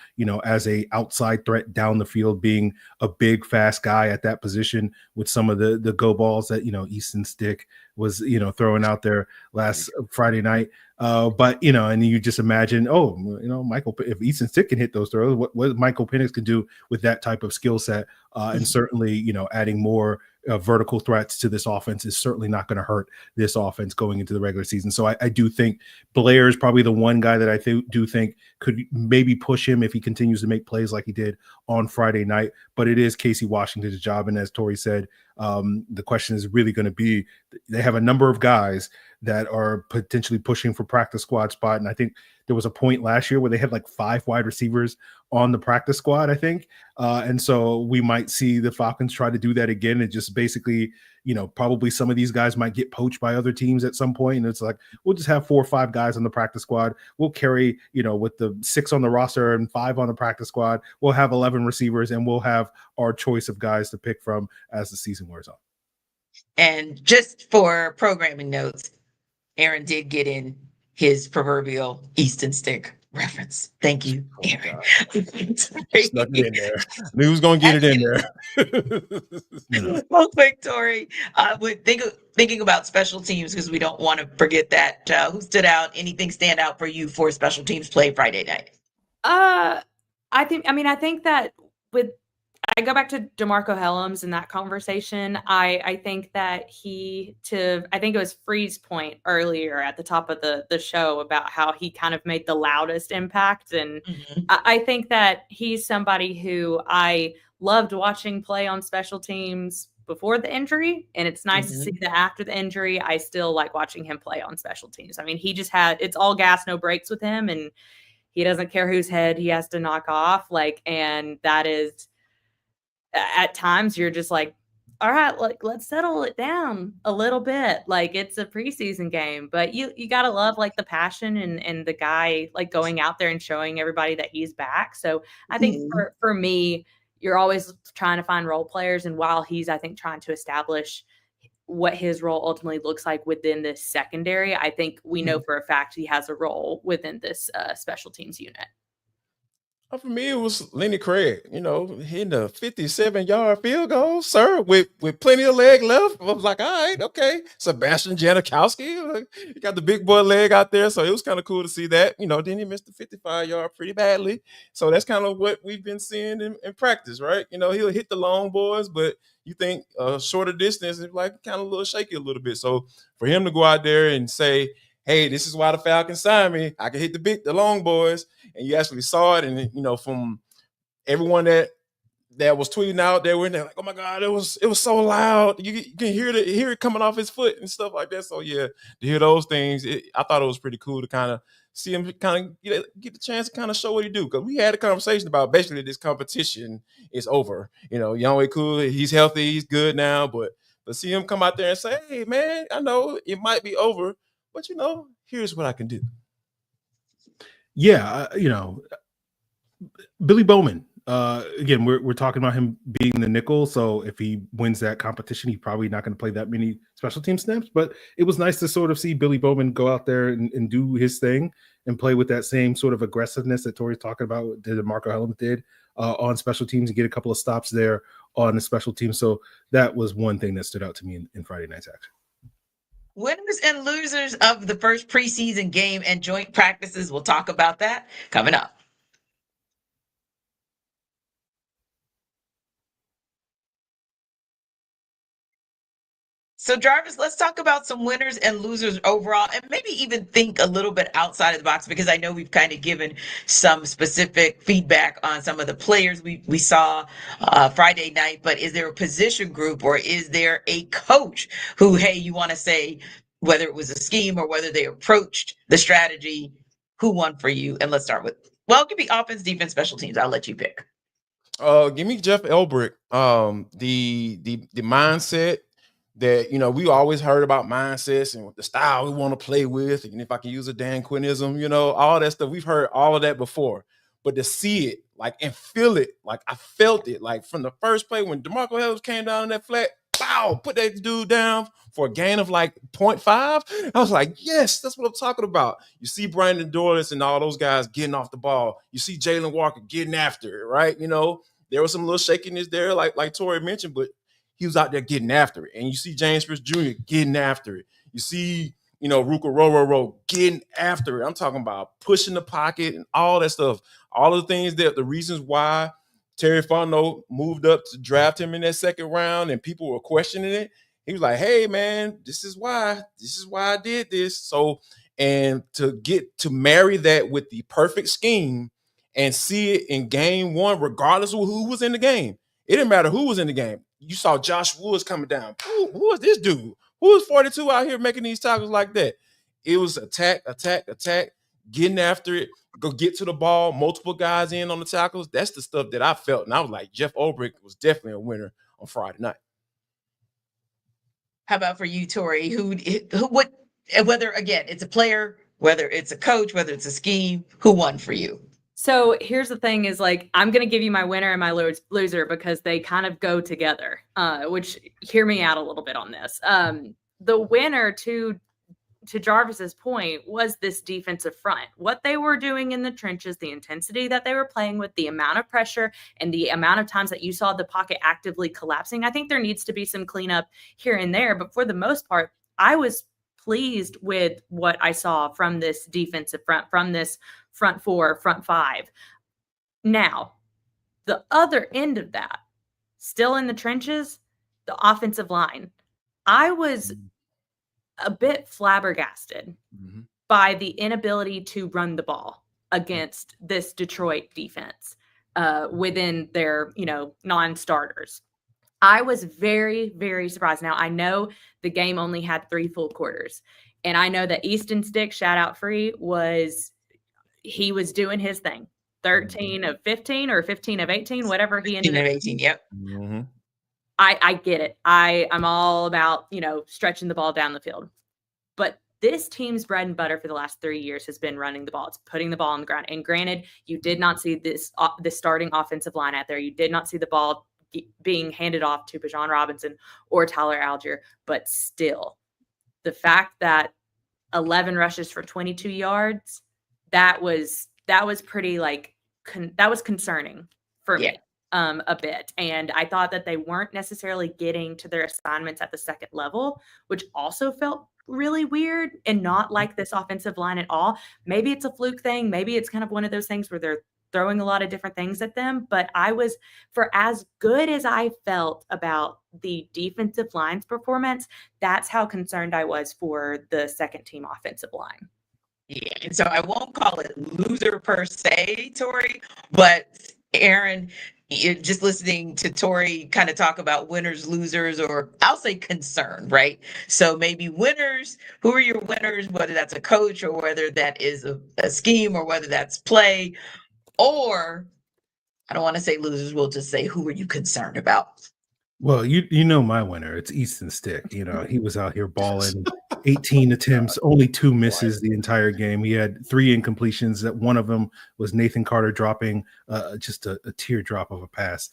as a outside threat down the field, being a big, fast guy at that position with some of the go balls that, Easton Stick was, throwing out there last Friday night. But, and you just imagine, Michael, if Easton Stick can hit those throws, what Michael Penix could do with that type of skill set. And certainly, adding more vertical threats to this offense is certainly not going to hurt this offense going into the regular season. So I do think Blair is probably the one guy that I do think could maybe push him if he continues to make plays like he did on Friday night. But it is Casey Washington's job. And as Tori said, the question is really going to be, they have a number of guys that are potentially pushing for practice squad spot. And I think there was a point last year where they had like 5 wide receivers on the practice squad, I think. And so we might see the Falcons try to do that again. And just basically, probably some of these guys might get poached by other teams at some point. And it's like, we'll just have 4 or 5 guys on the practice squad. We'll carry, with the 6 on the roster and 5 on the practice squad, we'll have 11 receivers, and we'll have our choice of guys to pick from as the season wears on. And just for programming notes, Aaron did get in his proverbial Easton Stick reference. Thank you, Aaron. Snuck it in there. Knew he was gonna get it in there. Real quick, Tori, thinking about special teams, because we don't want to forget that. Who stood out? Anything stand out for you for special teams play Friday night? I think that I go back to DeMarco Hellams in that conversation. I think that I think it was Free's point earlier at the top of the show about how he kind of made the loudest impact. And I think that he's somebody who I loved watching play on special teams before the injury. And it's nice to see that after the injury, I still like watching him play on special teams. I mean, it's all gas, no brakes with him. And he doesn't care whose head he has to knock off. And that is, at times you're just like, all right, let's settle it down a little bit. It's a preseason game, but you got to love the passion and the guy going out there and showing everybody that he's back. So I think for me, you're always trying to find role players. And while he's, I think, trying to establish what his role ultimately looks like within this secondary, I think we know for a fact he has a role within this special teams unit. For me, it was Lenny Craig, hitting a 57-yard field goal, sir, with plenty of leg left. I was like, all right, okay. Sebastian Janikowski, he got the big boy leg out there, so it was kind of cool to see that. Then he missed the 55-yard pretty badly. So that's kind of what we've been seeing in practice, right? He'll hit the long boys, but you think shorter distance is kind of a little shaky a little bit. So for him to go out there and say, hey, this is why the Falcons signed me. I can hit the long boys. And you actually saw it. And, from everyone that was tweeting out, they were in there like, oh, my God, it was so loud. You can hear it coming off his foot and stuff like that. So, yeah, to hear those things, I thought it was pretty cool to kind of see him kind of get the chance to kind of show what he do. Because we had a conversation about basically this competition is over. Younghoe Koo, he's healthy. He's good now. But see him come out there and say, hey, man, I know it might be over. But, here's what I can do. Yeah, Billy Bowman. Again, we're talking about him being the nickel. So if he wins that competition, he's probably not going to play that many special team snaps. But it was nice to sort of see Billy Bowman go out there and do his thing and play with that same sort of aggressiveness that Tori's talking about, that Marco Hellams did on special teams, and get a couple of stops there on the special team. So that was one thing that stood out to me in Friday night's action. Winners and losers of the first preseason game and joint practices. We'll talk about that coming up. So, Jarvis, let's talk about some winners and losers overall, and maybe even think a little bit outside of the box, because I know we've kind of given some specific feedback on some of the players we saw Friday night. But is there a position group, or is there a coach who, hey, you want to say whether it was a scheme or whether they approached the strategy, who won for you? And let's start with, it could be offense, defense, special teams. I'll let you pick. Give me Jeff Ulbrich. The mindset that, we always heard about mindsets and the style we want to play with. And if I can use a Dan Quinnism, all that stuff. We've heard all of that before. But to see it, and feel it, I felt it, from the first play when DeMarco Hellams came down in that flat, pow, put that dude down for a gain of 0.5. I was like, yes, that's what I'm talking about. You see Brandon Dorless and all those guys getting off the ball. You see Jalen Walker getting after it, right? There was some little shakiness there, like Tori mentioned, but he was out there getting after it. And you see James Pierce Jr. getting after it. You see, Ruka Roro getting after it. I'm talking about pushing the pocket and all that stuff. All of the things the reasons why Terry Fontenot moved up to draft him in that second round and people were questioning it. He was like, hey, man, this is why I did this. So, and to marry that with the perfect scheme and see it in game one, regardless of who was in the game. It didn't matter who was in the game. You saw Josh Woods coming down. Who is this dude? Who is 42 out here making these tackles like that? It was attack, getting after it, go get to the ball, multiple guys in on the tackles. That's the stuff that I felt. And I was like, Jeff Ulbrich was definitely a winner on Friday night. How about for you, Tori? Who what, whether, again, it's a player, whether it's a coach, whether it's a scheme, who won for you? So here's the thing is I'm going to give you my winner and my loser because they kind of go together, which hear me out a little bit on this. The winner, to to Jarvis's point, was this defensive front. What they were doing in the trenches, the intensity that they were playing with, the amount of pressure, and the amount of times that you saw the pocket actively collapsing. I think there needs to be some cleanup here and there, but for the most part, I was pleased with what I saw from this defensive front, from this front four, front five. Now, the other end of that, still in the trenches, the offensive line. I was a bit flabbergasted by the inability to run the ball against this Detroit defense within their, non-starters. I was very, very surprised. Now, I know the game only had 3 full quarters, and I know that Easton Stick, shout out Free, he was doing his thing. 13 of 15 or 15 of 18, whatever he ended up. 18, yep. I get it. I'm all about, stretching the ball down the field. But this team's bread and butter for the last 3 years has been running the ball. It's putting the ball on the ground. And granted, you did not see this starting offensive line out there. You did not see the ball being handed off to Bijan Robinson or Tyler Algier. But still, the fact that 11 rushes for 22 yards, that was pretty that was concerning for me. A bit. And I thought that they weren't necessarily getting to their assignments at the second level, which also felt really weird and not like this offensive line at all. Maybe it's a fluke thing. Maybe it's kind of one of those things where they're throwing a lot of different things at them. But for as good as I felt about the defensive line's performance, that's how concerned I was for the second team offensive line. Yeah. And so I won't call it loser per se, Tori, but Aaron, just listening to Tori kind of talk about winners, losers, or I'll say concern, right? So maybe winners, who are your winners, whether that's a coach or whether that is a scheme or whether that's play, or I don't want to say losers, we'll just say, who are you concerned about? Well, you know my winner. It's Easton Stick. He was out here balling. 18 attempts, only 2 misses the entire game. He had 3 incompletions. That one of them was Nathan Carter dropping just a teardrop of a pass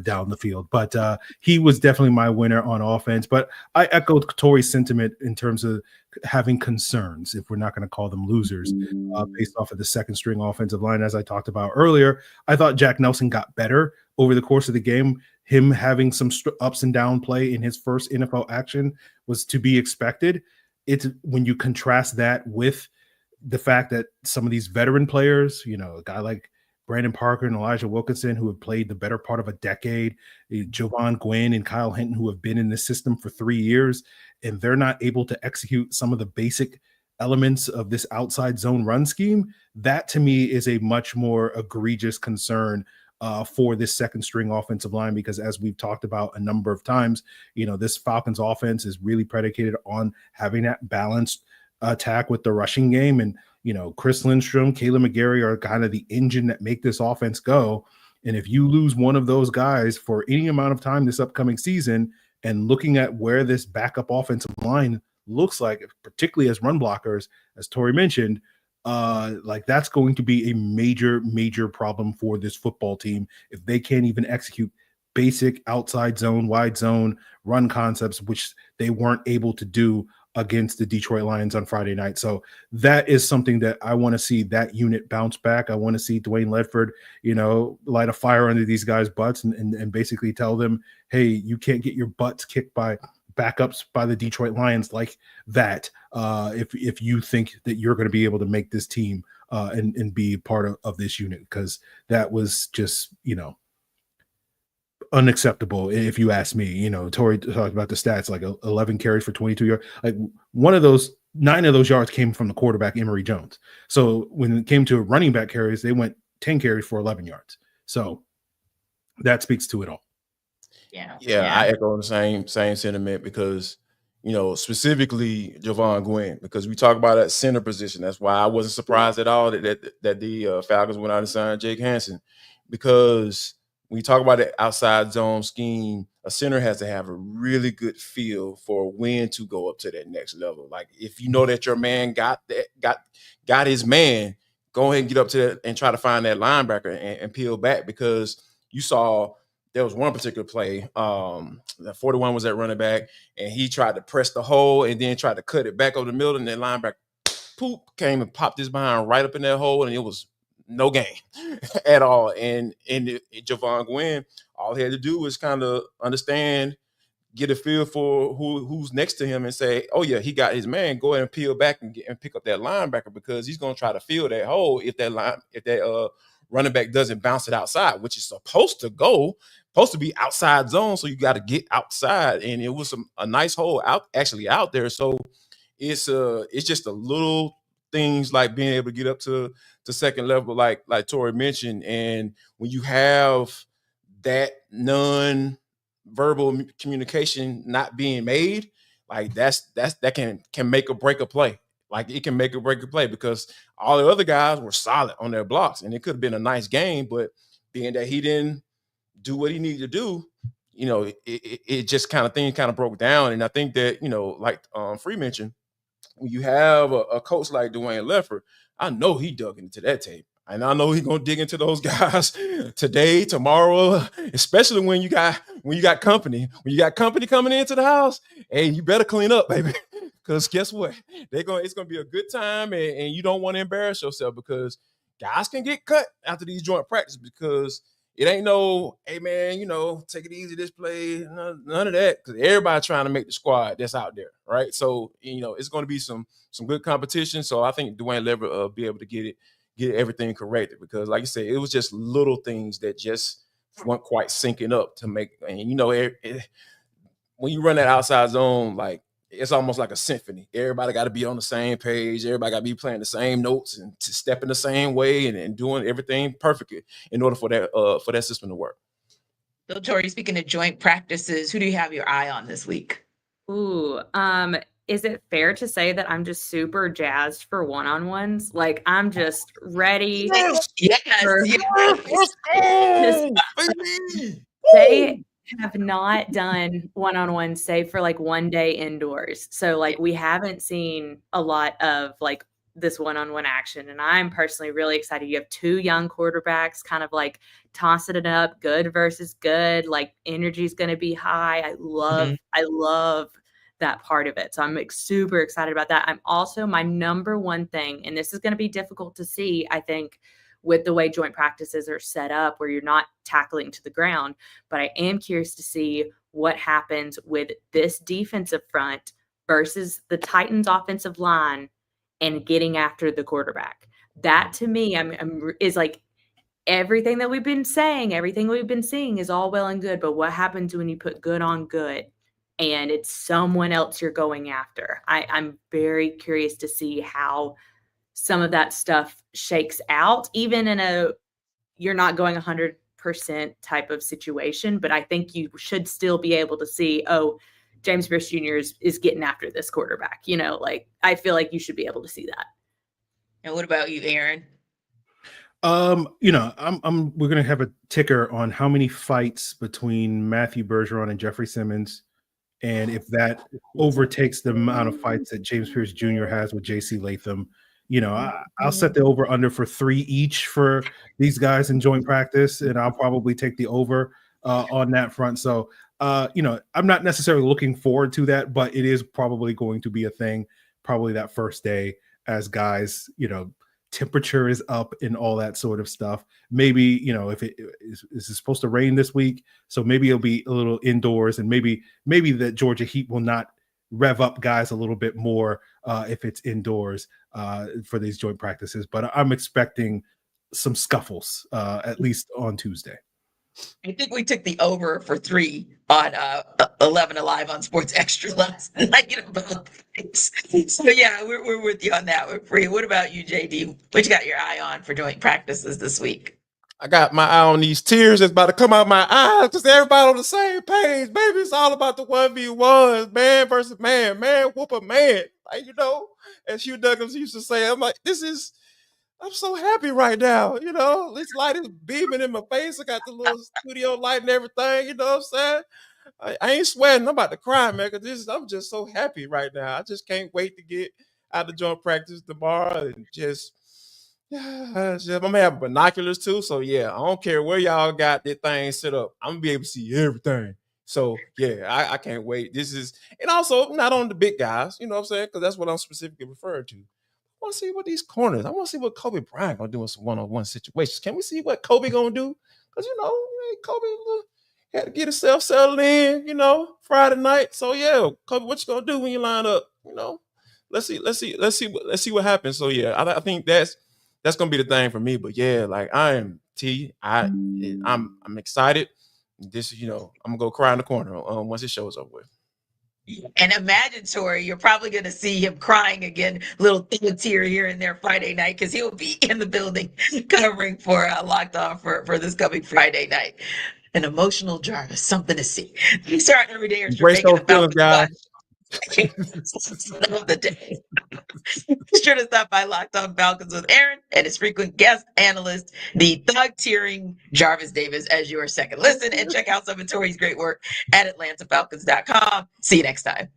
down the field. But he was definitely my winner on offense. But I echoed Tori's sentiment in terms of having concerns, if we're not going to call them losers, based off of the second string offensive line. As I talked about earlier, I thought Jack Nelson got better over the course of the game. Him having some ups and down play in his first NFL action was to be expected. It's when you contrast that with the fact that some of these veteran players, a guy like Brandon Parker and Elijah Wilkinson, who have played the better part of a decade, Jovan Gwynn and Kyle Hinton, who have been in the system for 3 years, and they're not able to execute some of the basic elements of this outside zone run scheme, that to me is a much more egregious concern for this second string offensive line, because as we've talked about a number of times, this Falcons offense is really predicated on having that balanced attack with the rushing game. And, Chris Lindstrom, Caleb McGarry are kind of the engine that make this offense go. And if you lose one of those guys for any amount of time this upcoming season, and looking at where this backup offensive line looks like, particularly as run blockers, as Tori mentioned, that's going to be a major problem for this football team if they can't even execute basic outside zone, wide zone run concepts, which they weren't able to do against the Detroit Lions on Friday night. So that is something that I want to see that unit bounce back. I want to see Dwayne Ledford, light a fire under these guys' butts and basically tell them, hey, you can't get your butts kicked by backups by the Detroit Lions like that if you think that you're going to be able to make this team and be part of this unit, because that was just, unacceptable if you ask me. Tori talked about the stats, like 11 carries for 22 yards. Like 9 of those yards came from the quarterback, Emory Jones. So when it came to running back carries, they went 10 carries for 11 yards. So that speaks to it all. Yeah, I echo the same sentiment, because specifically Jovan Gwynn, because we talk about that center position. That's why I wasn't surprised at all that the Falcons went out and signed Jake Hansen, because when you talk about the outside zone scheme, a center has to have a really good feel for when to go up to that next level. Like if you know that your man got his man, go ahead and get up to that and try to find that linebacker and peel back, because you saw there was one particular play. That 41 was at running back, and he tried to press the hole and then tried to cut it back over the middle, and then linebacker came and popped his behind right up in that hole, and it was no gain at all. And Javon Gwynn, all he had to do was kind of understand, get a feel for who's next to him, and say, oh yeah, he got his man. Go ahead and peel back and pick up that linebacker, because he's going to try to fill that hole if that running back doesn't bounce it outside, which is supposed to be outside zone. So you got to get outside, and it was a nice hole out there. So it's just a little things like being able to get up to second level, like Tori mentioned. And when you have that non-verbal communication not being made, like that can make or break a play. Like it can make or break a play, because all the other guys were solid on their blocks, and it could have been a nice game, but being that he didn't do what he needed to do, it just things broke down. And I think that, like Free mentioned, when you have a coach like Dwayne Leffert, I know he dug into that tape. And I know he's gonna dig into those guys today, tomorrow, especially when you got company. When you got company coming into the house, hey, you better clean up, baby. Because guess what? It's gonna be a good time, and you don't want to embarrass yourself, because guys can get cut after these joint practices, because it ain't no, hey man, take it easy this play, none of that, because everybody trying to make the squad that's out there, right? So it's going to be some good competition. So I think Dwayne Leffert will be able to get everything corrected, because like you said, it was just little things that just weren't quite syncing up to make. And when you run that outside zone, like, it's almost like a symphony. Everybody got to be on the same page. Everybody got to be playing the same notes and to step in the same way and doing everything perfectly in order for that system to work. So, Tori, speaking of joint practices, who do you have your eye on this week? Ooh, is it fair to say that I'm just super jazzed for one-on-ones? Like, I'm just ready. They have not done one-on-ones save for like one day indoors. So like we haven't seen a lot of like this one-on-one action. And I'm personally really excited. You have two young quarterbacks kind of like tossing it up, good versus good. Like energy is going to be high. I love that part of it. So I'm super excited about that. I'm also, my number one thing, and this is going to be difficult to see, I think, with the way joint practices are set up where you're not tackling to the ground. But I am curious to see what happens with this defensive front versus the Titans offensive line and getting after the quarterback. That to me is like everything that we've been saying, everything we've been seeing is all well and good. But what happens when you put good on good and it's someone else you're going after? I'm very curious to see how some of that stuff shakes out, even in you're not going 100% type of situation. But I think you should still be able to see, James Pierce Jr. is getting after this quarterback. Like I feel like you should be able to see that. And what about you, Aaron? We're gonna have a ticker on how many fights between Matthew Bergeron and Jeffrey Simmons, and if that overtakes the amount of fights that James Pierce Jr. has with J.C. Latham. I'll set the over under for 3 each for these guys in joint practice, and I'll probably take the over on that front. So, I'm not necessarily looking forward to that, but it is probably going to be a thing, probably that first day as guys, temperature is up and all that sort of stuff. Maybe, if it is supposed to rain this week, so maybe it'll be a little indoors, and maybe the Georgia Heat will not rev up guys a little bit more if it's indoors for these joint practices. But I'm expecting some scuffles at least on Tuesday. I think we took the over for 3 on 11 Alive on Sports Extra last night. So yeah, we're with you on that. We're free. What about you, JD? What you got your eye on for joint practices this week? I got my eye on these tears that's about to come out my eyes because everybody on the same page. Baby, it's all about the 1v1s, man versus man whoop a man. Like, as Hugh Douglas used to say, I'm like, I'm so happy right now. This light is beaming in my face. I got the little studio light and everything. You know what I'm saying? I ain't sweating. I'm about to cry, man, because I'm just so happy right now. I just can't wait to get out of joint practice tomorrow and just Yeah, I'm gonna have binoculars too. So yeah, I don't care where y'all got this thing set up. I'm gonna be able to see everything. So yeah, I can't wait. This is, and also not on the big guys, you know what I'm saying? Because that's what I'm specifically referring to. I want to see what these corners. I want to see what Kobe Bryant gonna do in some one-on-one situations. Can we see what Kobe gonna do? Because Kobe had to get himself settled in, Friday night. So yeah, Kobe, what you gonna do when you line up? Let's see what happens. So yeah, I think that's gonna be the thing for me. But yeah, like I'm excited. This, I'm gonna go cry in the corner once it shows up with. And imagine, Tori, you're probably going to see him crying again, little tear here and there Friday night, because he'll be in the building covering for Locked On for this coming Friday night. An emotional Jarvis, something to see. These are everydayers for making the Falcons guys. Of the day. Be sure to stop by Locked On Falcons with Aaron and his frequent guest analyst, the thug-tearing Jarvis Davis, as your second listen, and check out some of Tori's great work at AtlantaFalcons.com. See you next time.